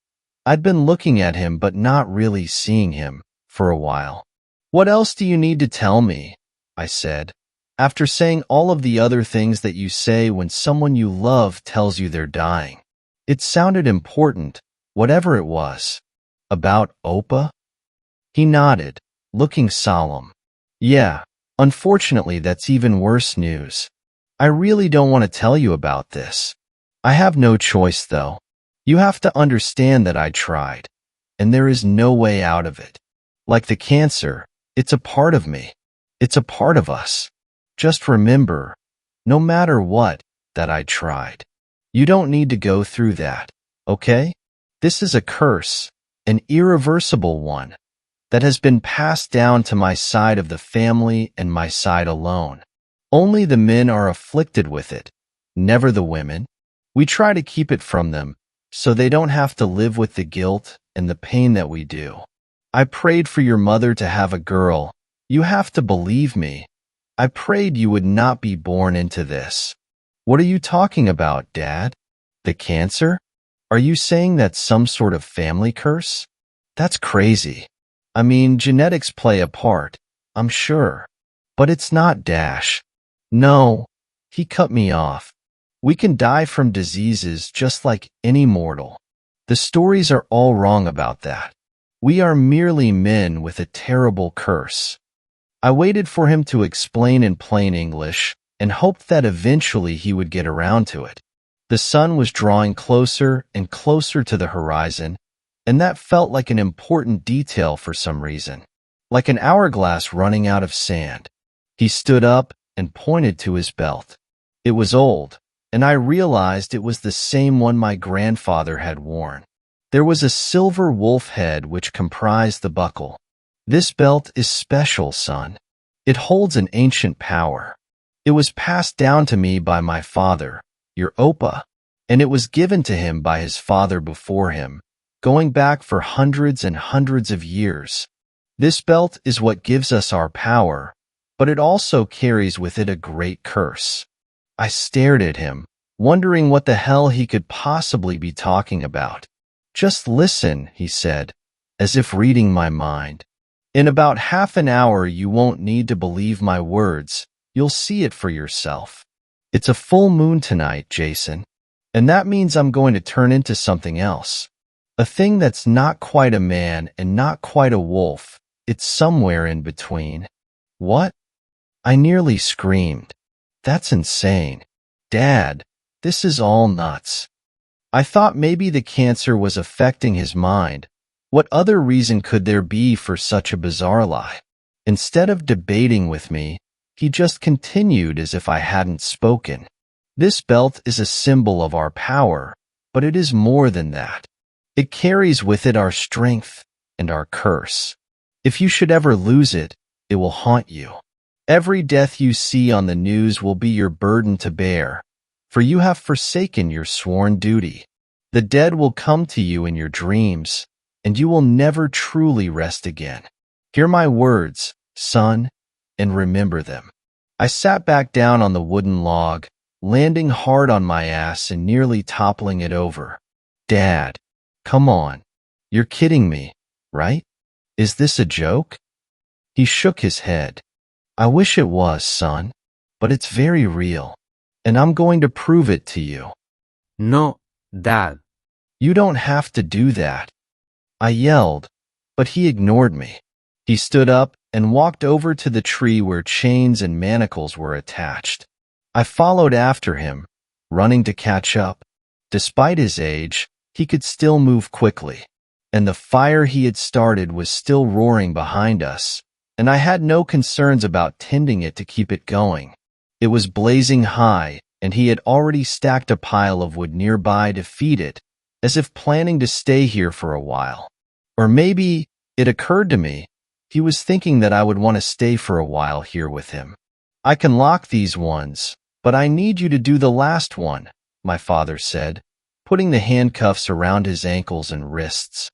I'd been looking at him but not really seeing him for a while. What else do you need to tell me? I said, after saying all of the other things that you say when someone you love tells you they're dying. It sounded important, whatever it was. About Opa? He nodded, looking solemn. Yeah, unfortunately that's even worse news. I really don't want to tell you about this. I have no choice though. You have to understand that I tried, and there is no way out of it. Like the cancer, it's a part of me. It's a part of us. Just remember, no matter what, that I tried. You don't need to go through that, okay? This is a curse, an irreversible one, that has been passed down to my side of the family and my side alone. Only the men are afflicted with it, never the women. We try to keep it from them, so they don't have to live with the guilt and the pain that we do. I prayed for your mother to have a girl. You have to believe me. I prayed you would not be born into this. What are you talking about, Dad? The cancer? Are you saying that's some sort of family curse? That's crazy. I mean, genetics play a part, I'm sure. But it's not, Dash. No, he cut me off. We can die from diseases just like any mortal. The stories are all wrong about that. We are merely men with a terrible curse. I waited for him to explain in plain English and hoped that eventually he would get around to it. The sun was drawing closer and closer to the horizon, and that felt like an important detail for some reason, like an hourglass running out of sand. He stood up and pointed to his belt. It was old, and I realized it was the same one my grandfather had worn. There was a silver wolf head which comprised the buckle. This belt is special, son. It holds an ancient power. It was passed down to me by my father, your Opa, and it was given to him by his father before him, going back for hundreds and hundreds of years. This belt is what gives us our power, but it also carries with it a great curse. I stared at him, wondering what the hell he could possibly be talking about. Just listen, he said, as if reading my mind. In about half an hour you won't need to believe my words, you'll see it for yourself. It's a full moon tonight, Jason. And that means I'm going to turn into something else. A thing that's not quite a man and not quite a wolf. It's somewhere in between. What? I nearly screamed. That's insane. Dad, this is all nuts. I thought maybe the cancer was affecting his mind. What other reason could there be for such a bizarre lie? Instead of debating with me, he just continued as if I hadn't spoken. This belt is a symbol of our power, but it is more than that. It carries with it our strength and our curse. If you should ever lose it, it will haunt you. Every death you see on the news will be your burden to bear, for you have forsaken your sworn duty. The dead will come to you in your dreams, and you will never truly rest again. Hear my words, son, and remember them. I sat back down on the wooden log, landing hard on my ass and nearly toppling it over. Dad, come on. You're kidding me, right? Is this a joke? He shook his head. I wish it was, son, but it's very real, and I'm going to prove it to you. No, Dad. You don't have to do that. I yelled, but he ignored me. He stood up and walked over to the tree where chains and manacles were attached. I followed after him, running to catch up. Despite his age, he could still move quickly, and the fire he had started was still roaring behind us, and I had no concerns about tending it to keep it going. It was blazing high, and he had already stacked a pile of wood nearby to feed it, as if planning to stay here for a while. Or maybe, it occurred to me, he was thinking that I would want to stay for a while here with him. I can lock these ones, but I need you to do the last one, my father said, putting the handcuffs around his ankles and wrists.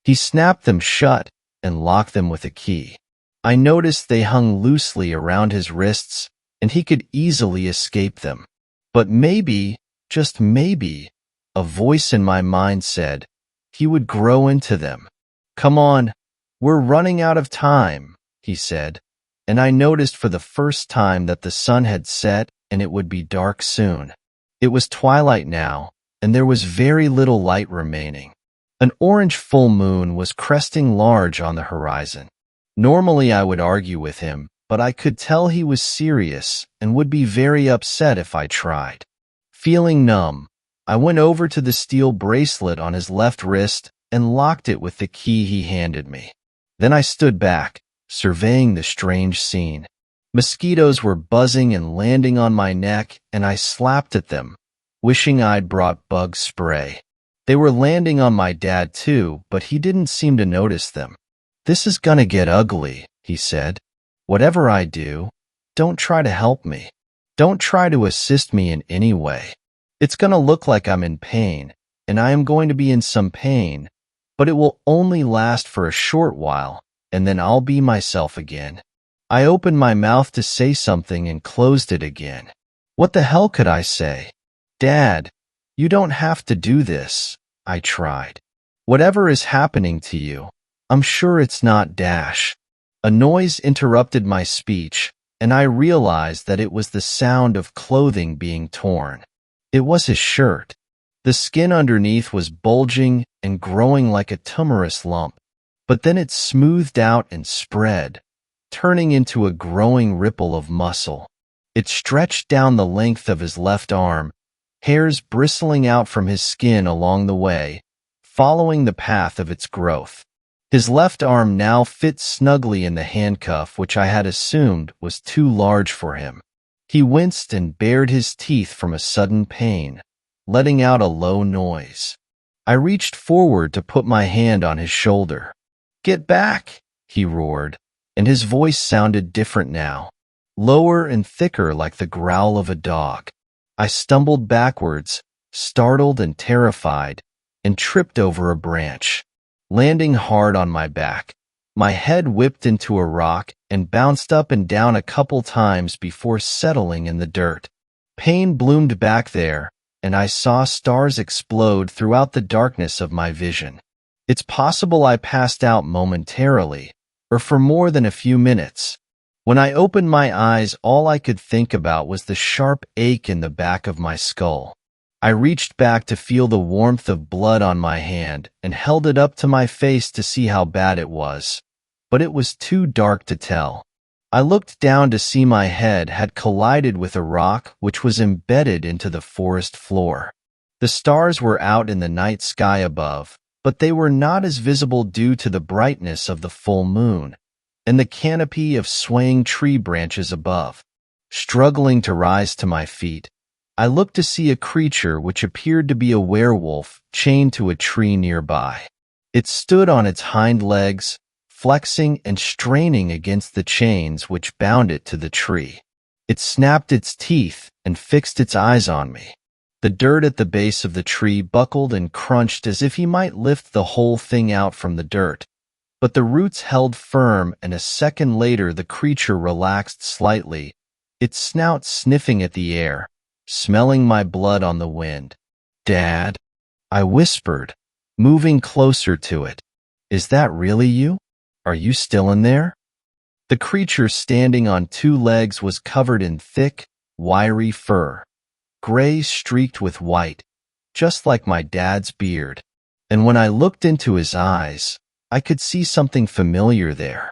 He snapped them shut and locked them with a key. I noticed they hung loosely around his wrists, and he could easily escape them. But maybe, just maybe, a voice in my mind said, he would grow into them. Come on, we're running out of time, he said, and I noticed for the first time that the sun had set and it would be dark soon. It was twilight now, and there was very little light remaining. An orange full moon was cresting large on the horizon. Normally I would argue with him, but I could tell he was serious and would be very upset if I tried. Feeling numb, I went over to the steel bracelet on his left wrist and locked it with the key he handed me. Then I stood back, surveying the strange scene. Mosquitoes were buzzing and landing on my neck, and I slapped at them, wishing I'd brought bug spray. They were landing on my dad too, but he didn't seem to notice them. This is gonna get ugly, he said. Whatever I do, don't try to help me. Don't try to assist me in any way. It's gonna look like I'm in pain, and I am going to be in some pain, but it will only last for a short while, and then I'll be myself again. I opened my mouth to say something and closed it again. What the hell could I say? Dad, you don't have to do this, I tried. Whatever is happening to you, I'm sure it's not Dash. A noise interrupted my speech, and I realized that it was the sound of clothing being torn. It was his shirt. The skin underneath was bulging and growing like a tumorous lump, but then it smoothed out and spread, turning into a growing ripple of muscle. It stretched down the length of his left arm, hairs bristling out from his skin along the way, following the path of its growth. His left arm now fit snugly in the handcuff, which I had assumed was too large for him. He winced and bared his teeth from a sudden pain, letting out a low noise. I reached forward to put my hand on his shoulder. "Get back!" he roared, and his voice sounded different now, lower and thicker like the growl of a dog. I stumbled backwards, startled and terrified, and tripped over a branch, landing hard on my back. My head whipped into a rock and bounced up and down a couple times before settling in the dirt. Pain bloomed back there, and I saw stars explode throughout the darkness of my vision. It's possible I passed out momentarily, or for more than a few minutes. When I opened my eyes, all I could think about was the sharp ache in the back of my skull. I reached back to feel the warmth of blood on my hand and held it up to my face to see how bad it was, but it was too dark to tell. I looked down to see my head had collided with a rock which was embedded into the forest floor. The stars were out in the night sky above, but they were not as visible due to the brightness of the full moon and the canopy of swaying tree branches above. Struggling to rise to my feet, I looked to see a creature which appeared to be a werewolf chained to a tree nearby. It stood on its hind legs, flexing and straining against the chains which bound it to the tree. It snapped its teeth and fixed its eyes on me. The dirt at the base of the tree buckled and crunched as if he might lift the whole thing out from the dirt, but the roots held firm, and a second later the creature relaxed slightly, its snout sniffing at the air, smelling my blood on the wind. "Dad," I whispered, moving closer to it. "Is that really you? Are you still in there?" The creature standing on two legs was covered in thick, wiry fur, gray streaked with white, just like my dad's beard. And when I looked into his eyes, I could see something familiar there,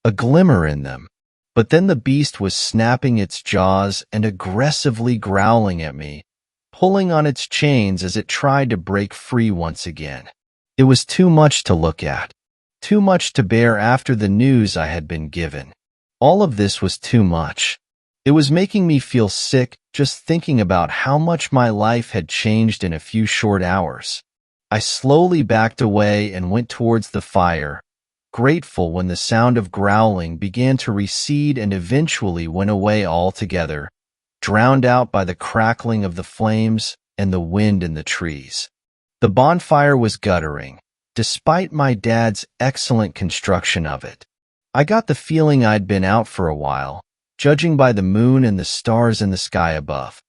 a glimmer in them. But then the beast was snapping its jaws and aggressively growling at me, pulling on its chains as it tried to break free once again. It was too much to look at, too much to bear after the news I had been given. All of this was too much. It was making me feel sick just thinking about how much my life had changed in a few short hours. I slowly backed away and went towards the fire, grateful when the sound of growling began to recede and eventually went away altogether, drowned out by the crackling of the flames and the wind in the trees. The bonfire was guttering, despite my dad's excellent construction of it. I got the feeling I'd been out for a while, judging by the moon and the stars in the sky above.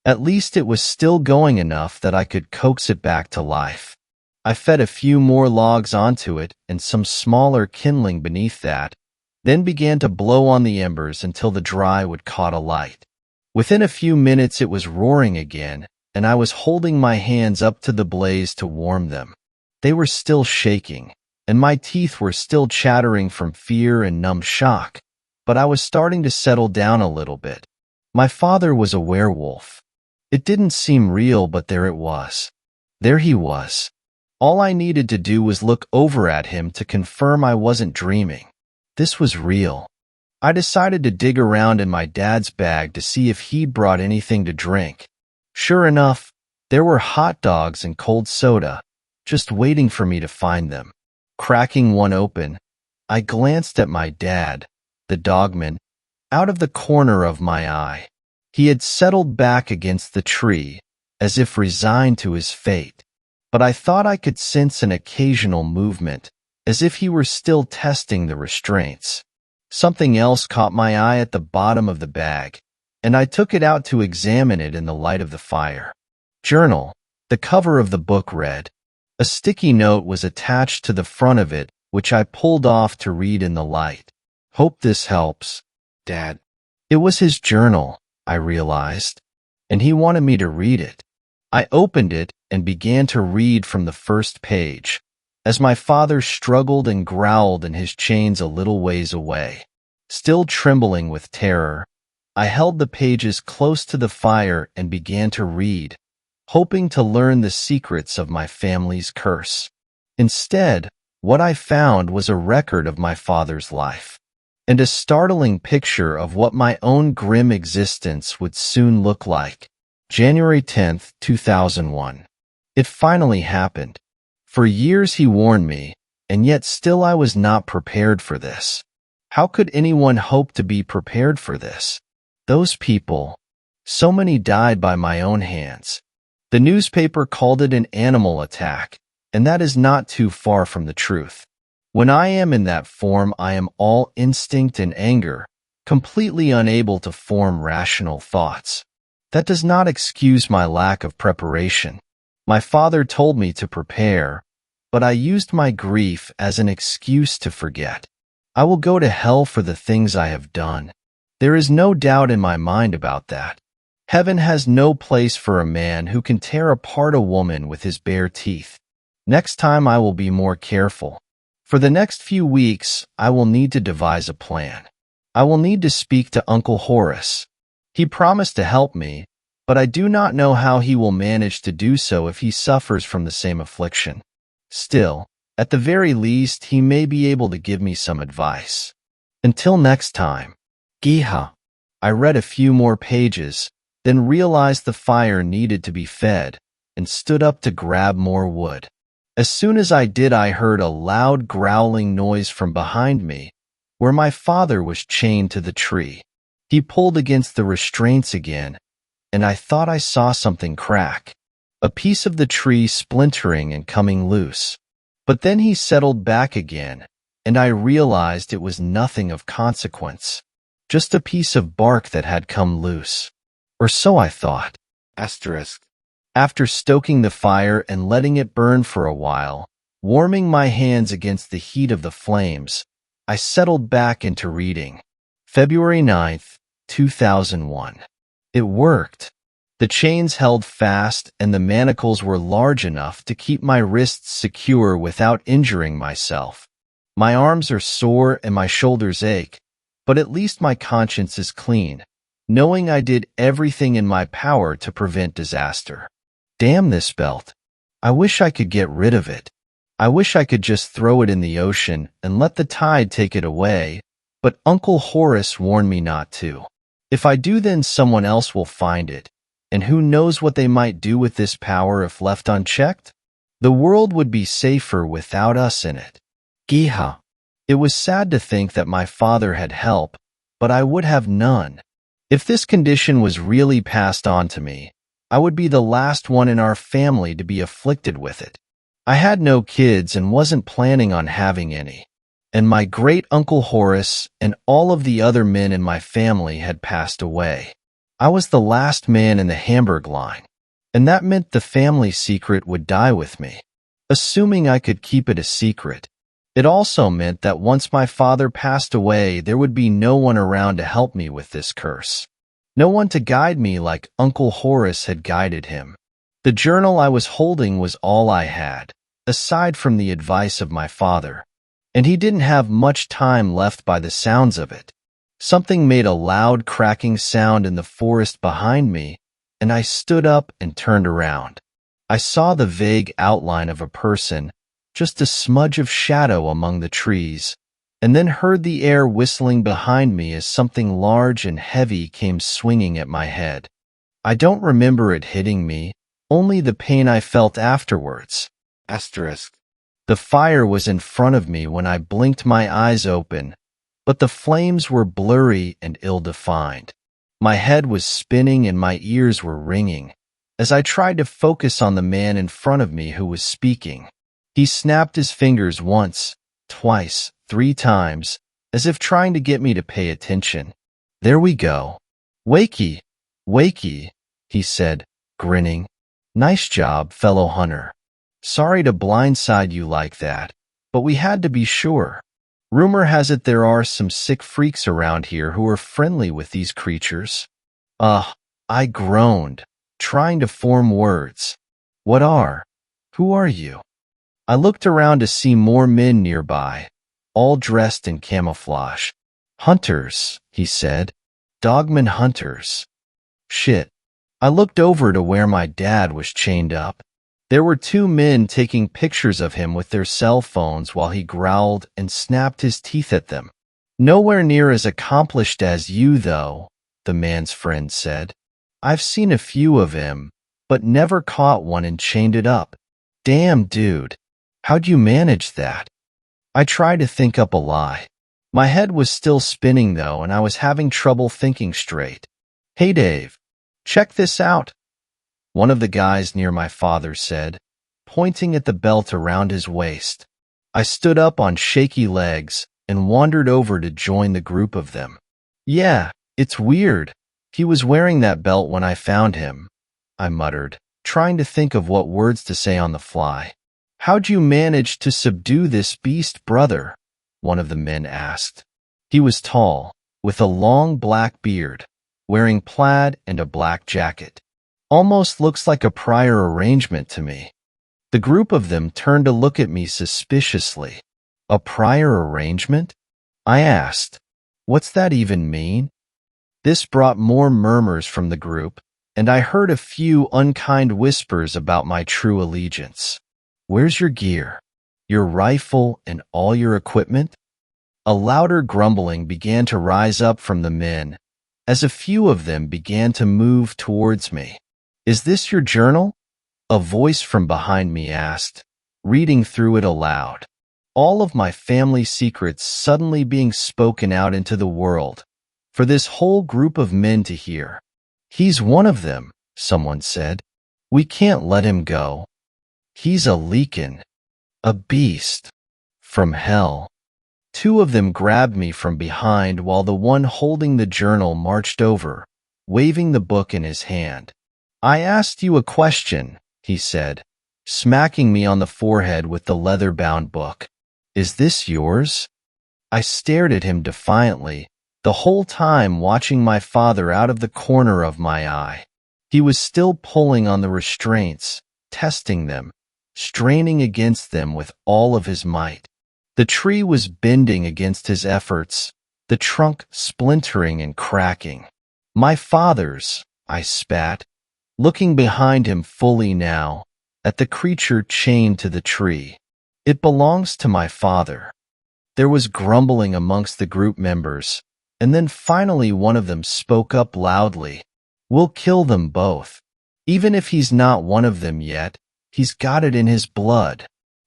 At least it was still going enough that I could coax it back to life. I fed a few more logs onto it and some smaller kindling beneath that, then began to blow on the embers until the dry wood caught alight. Within a few minutes it was roaring again, and I was holding my hands up to the blaze to warm them. They were still shaking, and my teeth were still chattering from fear and numb shock, but I was starting to settle down a little bit. My father was a werewolf. It didn't seem real, but there it was. There he was. All I needed to do was look over at him to confirm I wasn't dreaming. This was real. I decided to dig around in my dad's bag to see if he'd brought anything to drink. Sure enough, there were hot dogs and cold soda, just waiting for me to find them. Cracking one open, I glanced at my dad, the dogman, out of the corner of my eye. He had settled back against the tree, as if resigned to his fate. But I thought I could sense an occasional movement, as if he were still testing the restraints. Something else caught my eye at the bottom of the bag, and I took it out to examine it in the light of the fire. Journal. The cover of the book read. A sticky note was attached to the front of it, which I pulled off to read in the light. "Hope this helps, Dad." It was his journal, I realized, and he wanted me to read it. I opened it and began to read from the first page, as my father struggled and growled in his chains a little ways away. Still trembling with terror, I held the pages close to the fire and began to read, hoping to learn the secrets of my family's curse. Instead, what I found was a record of my father's life, and a startling picture of what my own grim existence would soon look like. January 10th, 2001. It finally happened. For years he warned me, and yet still I was not prepared for this. How could anyone hope to be prepared for this? Those people, so many died by my own hands. The newspaper called it an animal attack, and that is not too far from the truth. When I am in that form, I am all instinct and anger, completely unable to form rational thoughts. That does not excuse my lack of preparation. My father told me to prepare, but I used my grief as an excuse to forget. I will go to hell for the things I have done. There is no doubt in my mind about that. Heaven has no place for a man who can tear apart a woman with his bare teeth. Next time I will be more careful. For the next few weeks, I will need to devise a plan. I will need to speak to Uncle Horace. He promised to help me, but I do not know how he will manage to do so if he suffers from the same affliction. Still, at the very least, he may be able to give me some advice. Until next time. Giha. I read a few more pages, then realized the fire needed to be fed, and stood up to grab more wood. As soon as I did, I heard a loud growling noise from behind me, where my father was chained to the tree. He pulled against the restraints again, and I thought I saw something crack, a piece of the tree splintering and coming loose. But then he settled back again, and I realized it was nothing of consequence, just a piece of bark that had come loose. Or so I thought. Asterisk. After stoking the fire and letting it burn for a while, warming my hands against the heat of the flames, I settled back into reading. February 9th, 2001. It worked. The chains held fast and the manacles were large enough to keep my wrists secure without injuring myself. My arms are sore and my shoulders ache, but at least my conscience is clean, knowing I did everything in my power to prevent disaster. Damn this belt. I wish I could get rid of it. I wish I could just throw it in the ocean and let the tide take it away, but Uncle Horace warned me not to. If I do, then someone else will find it, and who knows what they might do with this power if left unchecked? The world would be safer without us in it. Giha. It was sad to think that my father had help, but I would have none. If this condition was really passed on to me, I would be the last one in our family to be afflicted with it. I had no kids and wasn't planning on having any, and my great-uncle Horace and all of the other men in my family had passed away. I was the last man in the Hamburg line, and that meant the family secret would die with me, assuming I could keep it a secret. It also meant that once my father passed away, there would be no one around to help me with this curse. No one to guide me like Uncle Horace had guided him. The journal I was holding was all I had, aside from the advice of my father, and he didn't have much time left by the sounds of it. Something made a loud cracking sound in the forest behind me, and I stood up and turned around. I saw the vague outline of a person, just a smudge of shadow among the trees, and then heard the air whistling behind me as something large and heavy came swinging at my head. I don't remember it hitting me, only the pain I felt afterwards. Asterisk. The fire was in front of me when I blinked my eyes open, but the flames were blurry and ill-defined. My head was spinning and my ears were ringing, as I tried to focus on the man in front of me who was speaking. He snapped his fingers once, twice, 3 times, as if trying to get me to pay attention. There we go. Wakey, wakey, he said, grinning. Nice job, fellow hunter. Sorry to blindside you like that, but we had to be sure. Rumor has it there are some sick freaks around here who are friendly with these creatures. I groaned, trying to form words. What are? Who are you? I looked around to see more men nearby, all dressed in camouflage. Hunters, he said. Dogman hunters. Shit. I looked over to where my dad was chained up. There were 2 men taking pictures of him with their cell phones while he growled and snapped his teeth at them. Nowhere near as accomplished as you, though, the man's friend said. I've seen a few of him, but never caught one and chained it up. Damn, dude. How'd you manage that? I tried to think up a lie. My head was still spinning, though, and I was having trouble thinking straight. Hey, Dave. Check this out. One of the guys near my father said, pointing at the belt around his waist. I stood up on shaky legs and wandered over to join the group of them. Yeah, it's weird. He was wearing that belt when I found him, I muttered, trying to think of what words to say on the fly. How'd you manage to subdue this beast, brother? One of the men asked. He was tall, with a long black beard, wearing plaid and a black jacket. Almost looks like a prior arrangement to me. The group of them turned to look at me suspiciously. A prior arrangement? I asked. What's that even mean? This brought more murmurs from the group, and I heard a few unkind whispers about my true allegiance. Where's your gear? Your rifle and all your equipment? A louder grumbling began to rise up from the men, as a few of them began to move towards me. Is this your journal? A voice from behind me asked, reading through it aloud. All of my family secrets suddenly being spoken out into the world, for this whole group of men to hear. He's one of them, someone said. We can't let him go. He's a leakin', a beast, from hell. Two of them grabbed me from behind while the one holding the journal marched over, waving the book in his hand. I asked you a question, he said, smacking me on the forehead with the leather-bound book. Is this yours? I stared at him defiantly, the whole time watching my father out of the corner of my eye. He was still pulling on the restraints, testing them, straining against them with all of his might. The tree was bending against his efforts, the trunk splintering and cracking. My father's, I spat, looking behind him fully now, at the creature chained to the tree. It belongs to my father. There was grumbling amongst the group members, and then finally one of them spoke up loudly. We'll kill them both. Even if he's not one of them yet, he's got it in his blood.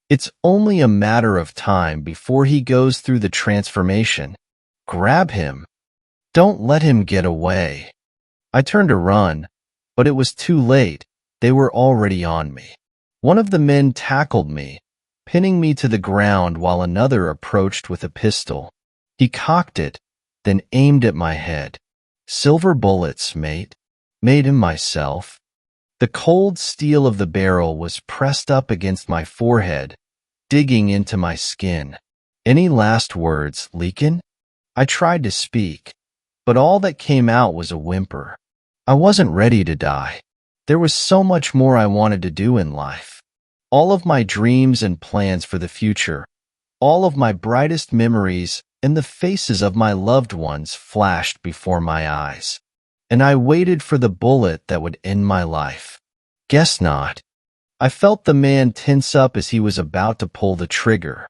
It's only a matter of time before he goes through the transformation. Grab him. Don't let him get away. I turned to run, but it was too late. They were already on me. One of the men tackled me, pinning me to the ground while another approached with a pistol. He cocked it, then aimed at my head. Silver bullets, mate. Made him myself. The cold steel of the barrel was pressed up against my forehead, digging into my skin. Any last words, Leakin? I tried to speak, but all that came out was a whimper. I wasn't ready to die. There was so much more I wanted to do in life. All of my dreams and plans for the future, all of my brightest memories and the faces of my loved ones flashed before my eyes. And I waited for the bullet that would end my life. Guess not. I felt the man tense up as he was about to pull the trigger.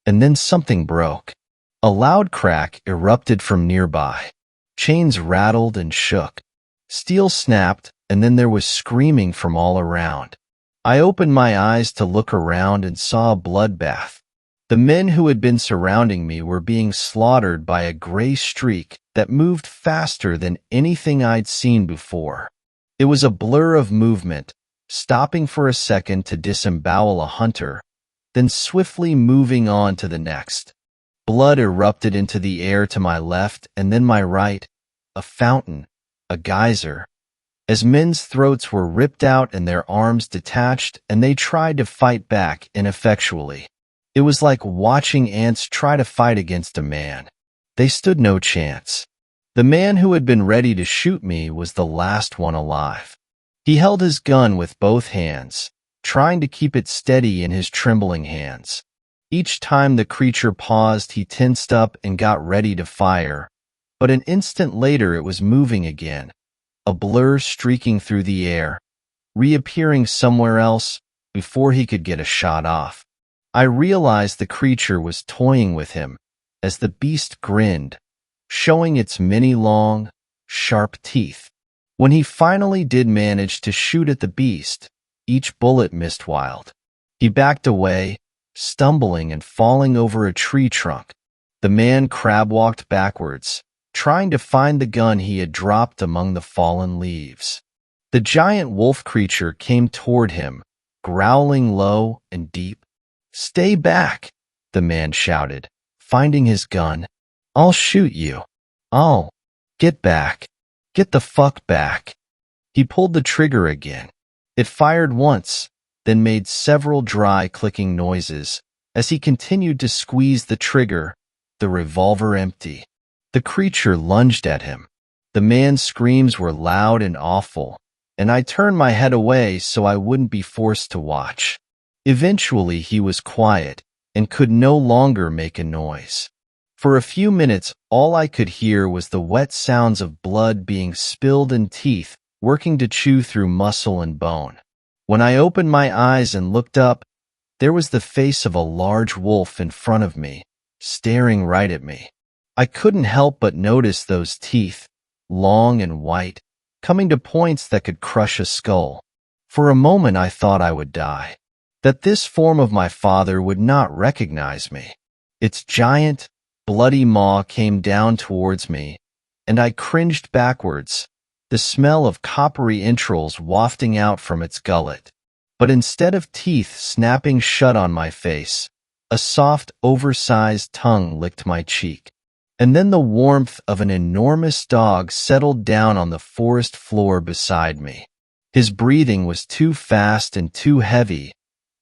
And then something broke. A loud crack erupted from nearby. Chains rattled and shook. Steel snapped, and then there was screaming from all around. I opened my eyes to look around and saw a bloodbath. The men who had been surrounding me were being slaughtered by a gray streak that moved faster than anything I'd seen before. It was a blur of movement, stopping for a second to disembowel a hunter, then swiftly moving on to the next. Blood erupted into the air to my left and then my right, a fountain, a geyser, as men's throats were ripped out and their arms detached and they tried to fight back ineffectually. It was like watching ants try to fight against a man. They stood no chance. The man who had been ready to shoot me was the last one alive. He held his gun with both hands, trying to keep it steady in his trembling hands. Each time the creature paused, he tensed up and got ready to fire, but an instant later it was moving again, a blur streaking through the air, reappearing somewhere else before he could get a shot off. I realized the creature was toying with him as the beast grinned, showing its many long, sharp teeth. When he finally did manage to shoot at the beast, each bullet missed wild. He backed away, stumbling and falling over a tree trunk. The man crab-walked backwards, trying to find the gun he had dropped among the fallen leaves. The giant wolf creature came toward him, growling low and deep. "Stay back," the man shouted, finding his gun. "I'll shoot you. I'll. Get back. Get the fuck back." He pulled the trigger again. It fired once, then made several dry clicking noises as he continued to squeeze the trigger, the revolver empty. The creature lunged at him. The man's screams were loud and awful, and I turned my head away so I wouldn't be forced to watch. Eventually he was quiet and could no longer make a noise. For a few minutes, all I could hear was the wet sounds of blood being spilled and teeth working to chew through muscle and bone. When I opened my eyes and looked up, there was the face of a large wolf in front of me, staring right at me. I couldn't help but notice those teeth, long and white, coming to points that could crush a skull. For a moment I thought I would die, that this form of my father would not recognize me. Its giant, bloody maw came down towards me, and I cringed backwards, the smell of coppery entrails wafting out from its gullet. But instead of teeth snapping shut on my face, a soft, oversized tongue licked my cheek. And then the warmth of an enormous dog settled down on the forest floor beside me. His breathing was too fast and too heavy,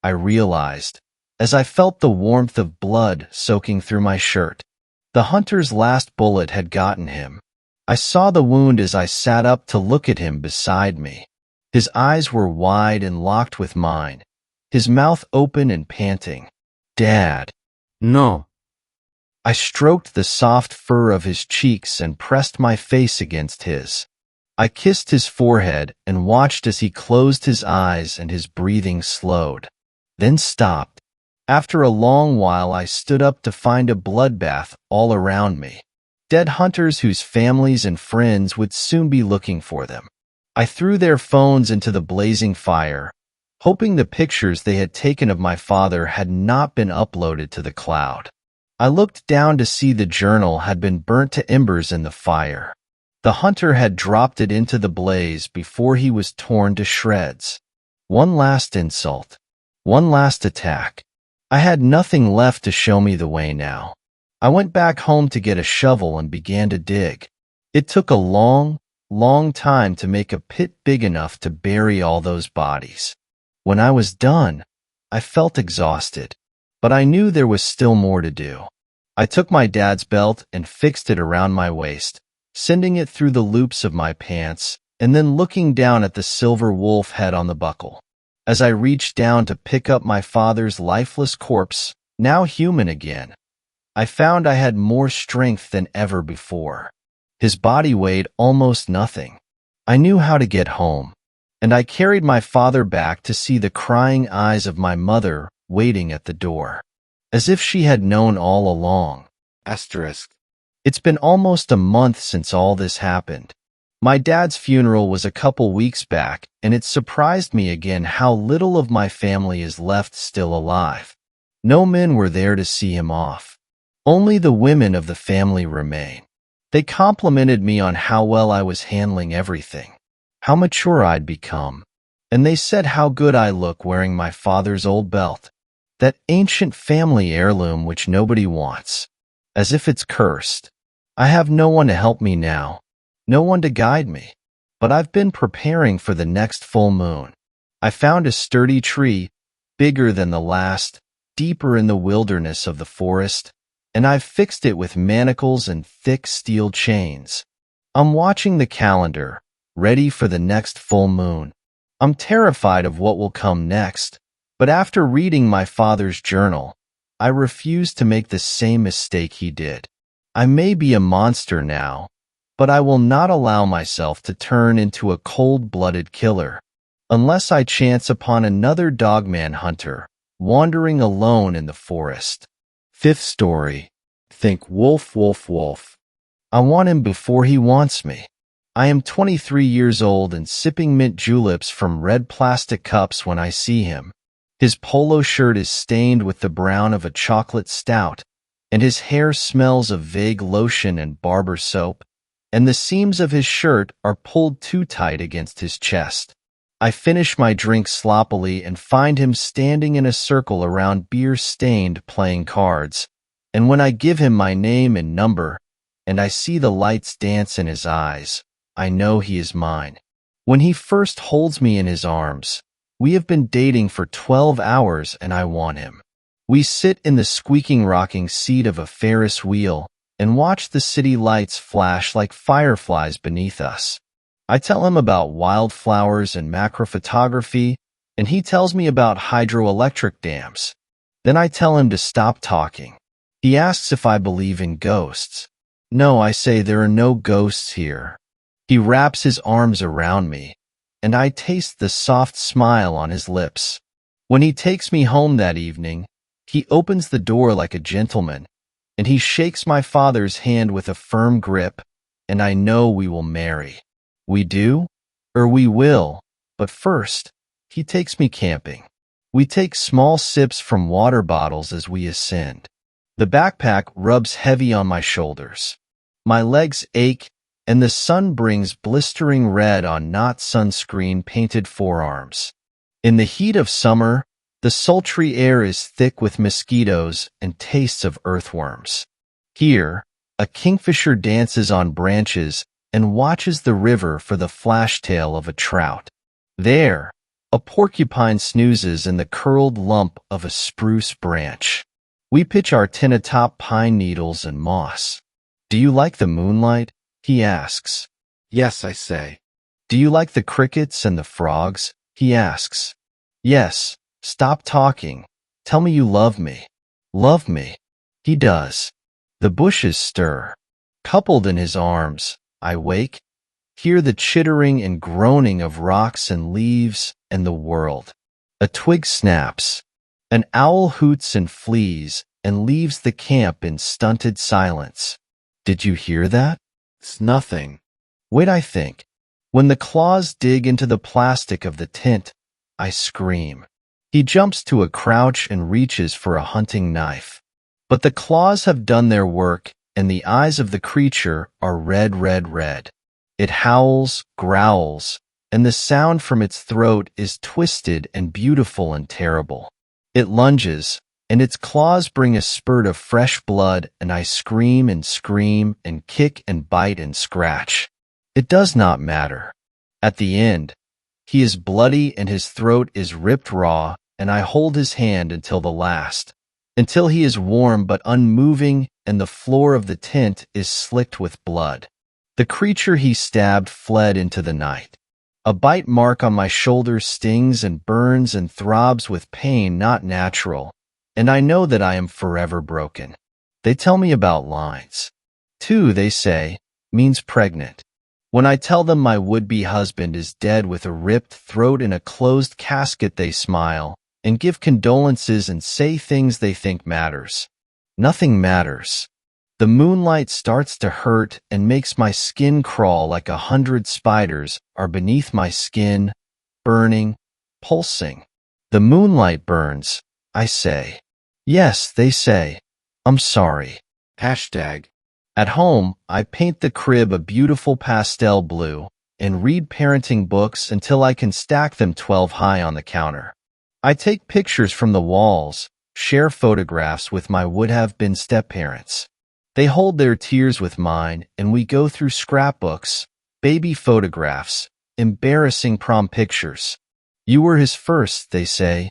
I realized, as I felt the warmth of blood soaking through my shirt. The hunter's last bullet had gotten him. I saw the wound as I sat up to look at him beside me. His eyes were wide and locked with mine, his mouth open and panting. "Dad." No. I stroked the soft fur of his cheeks and pressed my face against his. I kissed his forehead and watched as he closed his eyes and his breathing slowed, then stopped. After a long while I stood up to find a bloodbath all around me. Dead hunters whose families and friends would soon be looking for them. I threw their phones into the blazing fire, hoping the pictures they had taken of my father had not been uploaded to the cloud. I looked down to see the journal had been burnt to embers in the fire. The hunter had dropped it into the blaze before he was torn to shreds. One last insult. One last attack. I had nothing left to show me the way now. I went back home to get a shovel and began to dig. It took a long time to make a pit big enough to bury all those bodies. When I was done, I felt exhausted, but I knew there was still more to do. I took my dad's belt and fixed it around my waist, sending it through the loops of my pants, and then looking down at the silver wolf head on the buckle. As I reached down to pick up my father's lifeless corpse, now human again, I found I had more strength than ever before. His body weighed almost nothing. I knew how to get home, and I carried my father back to see the crying eyes of my mother waiting at the door, as if she had known all along. It's been almost a month since all this happened. My dad's funeral was a couple weeks back, and it surprised me again how little of my family is left still alive. No men were there to see him off. Only the women of the family remain. They complimented me on how well I was handling everything, how mature I'd become, and they said how good I look wearing my father's old belt, that ancient family heirloom which nobody wants, as if it's cursed. I have no one to help me now, no one to guide me, but I've been preparing for the next full moon. I found a sturdy tree, bigger than the last, deeper in the wilderness of the forest, and I've fixed it with manacles and thick steel chains. I'm watching the calendar, ready for the next full moon. I'm terrified of what will come next, but after reading my father's journal, I refuse to make the same mistake he did. I may be a monster now, but I will not allow myself to turn into a cold-blooded killer, unless I chance upon another dogman hunter, wandering alone in the forest. Fifth story. Think wolf, wolf, wolf. I want him before he wants me. I am 23 years old and sipping mint juleps from red plastic cups when I see him. His polo shirt is stained with the brown of a chocolate stout, and his hair smells of vague lotion and barber soap, and the seams of his shirt are pulled too tight against his chest. I finish my drink sloppily and find him standing in a circle around beer-stained playing cards, and when I give him my name and number, and I see the lights dance in his eyes, I know he is mine. When he first holds me in his arms, we have been dating for 12 hours and I want him. We sit in the squeaking rocking seat of a Ferris wheel, and watch the city lights flash like fireflies beneath us. I tell him about wildflowers and macrophotography, and he tells me about hydroelectric dams. Then I tell him to stop talking. He asks if I believe in ghosts. No, I say there are no ghosts here. He wraps his arms around me, and I taste the soft smile on his lips. When he takes me home that evening, he opens the door like a gentleman, and he shakes my father's hand with a firm grip, and I know we will marry. We do, or we will, but first, he takes me camping. We take small sips from water bottles as we ascend. The backpack rubs heavy on my shoulders. My legs ache, and the sun brings blistering red on not sunscreen-painted forearms. In the heat of summer, the sultry air is thick with mosquitoes and tastes of earthworms. Here, a kingfisher dances on branches and watches the river for the flash-tail of a trout. There, a porcupine snoozes in the curled lump of a spruce branch. We pitch our tent atop pine needles and moss. Do you like the moonlight? He asks. Yes, I say. Do you like the crickets and the frogs? He asks. Yes. Stop talking. Tell me you love me. Love me. He does. The bushes stir. Coupled in his arms, I wake, hear the chittering and groaning of rocks and leaves and the world. A twig snaps. An owl hoots and flees and leaves the camp in stunted silence. Did you hear that? It's nothing. Wait, I think. When the claws dig into the plastic of the tent, I scream. He jumps to a crouch and reaches for a hunting knife. But the claws have done their work, and the eyes of the creature are red, red, red. It howls, growls, and the sound from its throat is twisted and beautiful and terrible. It lunges, and its claws bring a spurt of fresh blood, and I scream and kick and bite and scratch. It does not matter. At the end, he is bloody and his throat is ripped raw, and I hold his hand until the last, until he is warm but unmoving and the floor of the tent is slicked with blood. The creature he stabbed fled into the night. A bite mark on my shoulder stings and burns and throbs with pain not natural, and I know that I am forever broken. They tell me about lines. 2, they say, means pregnant. When I tell them my would-be husband is dead with a ripped throat in a closed casket, they smile and give condolences and say things they think matters. Nothing matters. The moonlight starts to hurt and makes my skin crawl like 100 spiders are beneath my skin, burning, pulsing. The moonlight burns, I say. Yes, they say. I'm sorry. Hashtag. At home, I paint the crib a beautiful pastel blue and read parenting books until I can stack them 12 high on the counter. I take pictures from the walls, share photographs with my would-have-been step-parents. They hold their tears with mine, and we go through scrapbooks, baby photographs, embarrassing prom pictures. You were his first, they say.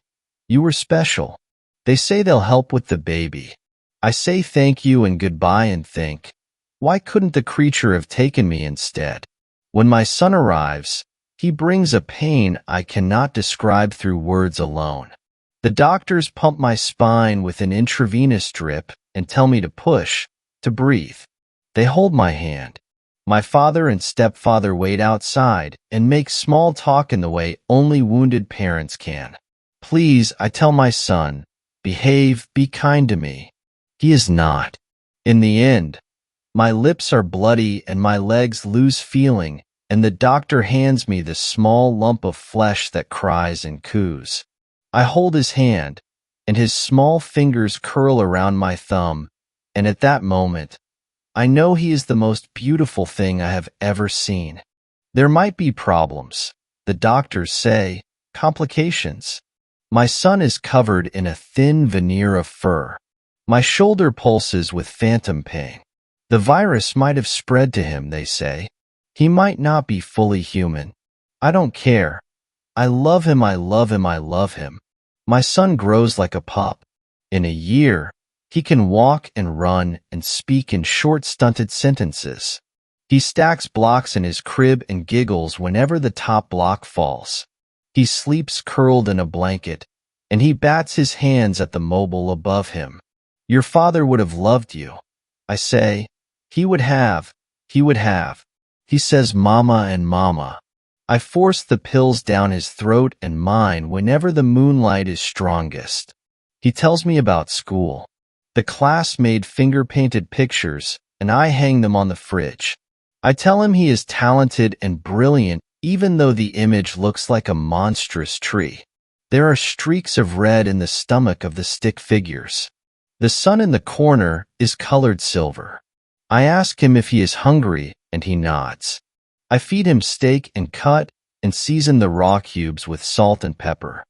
You were special. They say they'll help with the baby. I say thank you and goodbye and think, why couldn't the creature have taken me instead? When my son arrives, he brings a pain I cannot describe through words alone. The doctors pump my spine with an intravenous drip and tell me to push, to breathe. They hold my hand. My father and stepfather wait outside and make small talk in the way only wounded parents can. Please, I tell my son, behave, be kind to me. He is not. In the end, my lips are bloody and my legs lose feeling, and the doctor hands me the small lump of flesh that cries and coos. I hold his hand, and his small fingers curl around my thumb, and at that moment, I know he is the most beautiful thing I have ever seen. There might be problems, the doctors say, complications. My son is covered in a thin veneer of fur. My shoulder pulses with phantom pain. The virus might have spread to him, they say. He might not be fully human. I don't care. I love him, I love him, I love him. My son grows like a pup. In a year, He can walk and run and speak in short, stunted sentences. He stacks blocks in his crib and giggles whenever the top block falls. He sleeps curled in a blanket, and he bats his hands at the mobile above him. Your father would have loved you. I say, he would have. He says mama and mama. I force the pills down his throat and mine whenever the moonlight is strongest. He tells me about school. The class made finger-painted pictures, and I hang them on the fridge. I tell him he is talented and brilliant even though the image looks like a monstrous tree. There are streaks of red in the stomach of the stick figures. The sun in the corner is colored silver. I ask him if he is hungry, and he nods. I feed him steak and cut and season the raw cubes with salt and pepper.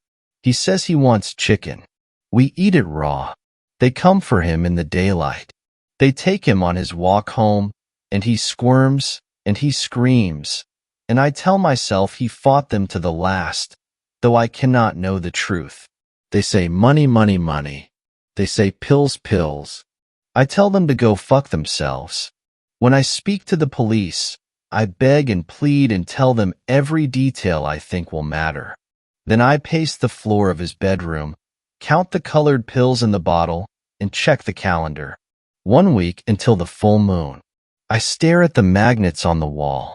He says he wants chicken. We eat it raw. They come for him in the daylight. They take him on his walk home, and he squirms and he screams, and I tell myself he fought them to the last, though I cannot know the truth. They say money, money, money. They say pills, pills. I tell them to go fuck themselves. When I speak to the police, I beg and plead and tell them every detail I think will matter. Then I pace the floor of his bedroom, count the colored pills in the bottle, and check the calendar. 1 week until the full moon. I stare at the magnets on the wall.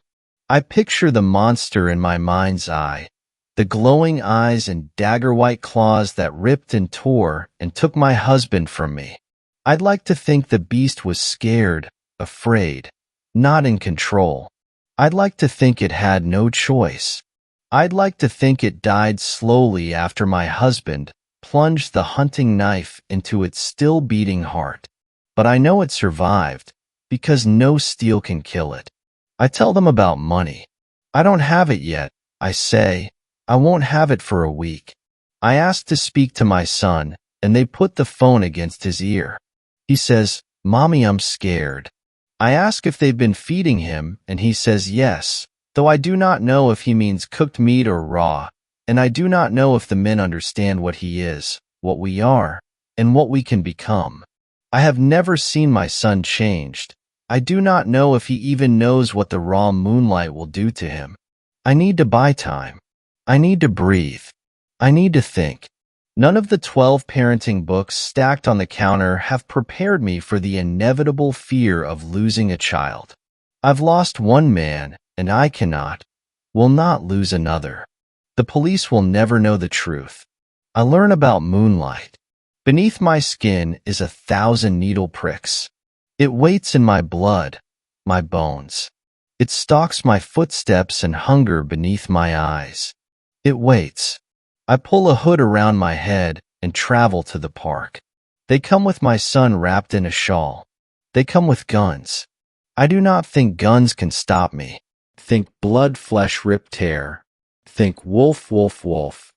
I picture the monster in my mind's eye, the glowing eyes and dagger-white claws that ripped and tore and took my husband from me. I'd like to think the beast was scared, afraid, not in control. I'd like to think it had no choice. I'd like to think it died slowly after my husband plunged the hunting knife into its still beating heart. But I know it survived, because no steel can kill it. I tell them about money. I don't have it yet, I say. I won't have it for a week. I ask to speak to my son, and they put the phone against his ear. He says, Mommy, I'm scared. I ask if they've been feeding him, and he says yes, though I do not know if he means cooked meat or raw, and I do not know if the men understand what he is, what we are, and what we can become. I have never seen my son changed. I do not know if he even knows what the raw moonlight will do to him. I need to buy time. I need to breathe. I need to think. None of the 12 parenting books stacked on the counter have prepared me for the inevitable fear of losing a child. I've lost one man, and I will not lose another. The police will never know the truth. I learn about moonlight. Beneath my skin is 1,000 needle pricks. It waits in my blood, my bones. It stalks my footsteps and hunger beneath my eyes. It waits. I pull a hood around my head and travel to the park. They come with my son wrapped in a shawl. They come with guns. I do not think guns can stop me. Think blood, flesh, rip, tear. Think wolf, wolf, wolf.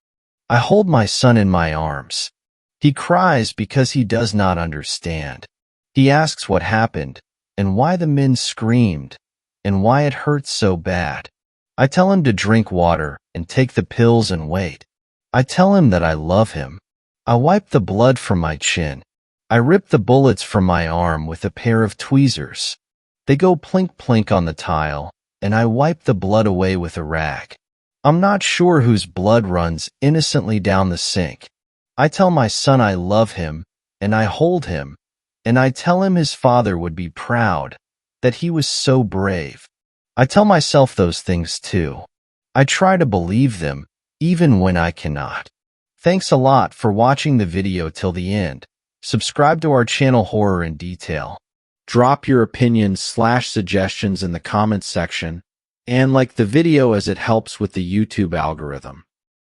I hold my son in my arms. He cries because he does not understand. He asks what happened, and why the men screamed, and why it hurts so bad. I tell him to drink water and take the pills and wait. I tell him that I love him. I wipe the blood from my chin. I rip the bullets from my arm with a pair of tweezers. They go plink-plink on the tile, and I wipe the blood away with a rag. I'm not sure whose blood runs innocently down the sink. I tell my son I love him, and I hold him, and I tell him his father would be proud, that he was so brave. I tell myself those things too. I try to believe them, even when I cannot. Thanks a lot for watching the video till the end. Subscribe to our channel Horror in Detail. Drop your opinions/suggestions in the comments section, and like the video as it helps with the YouTube algorithm.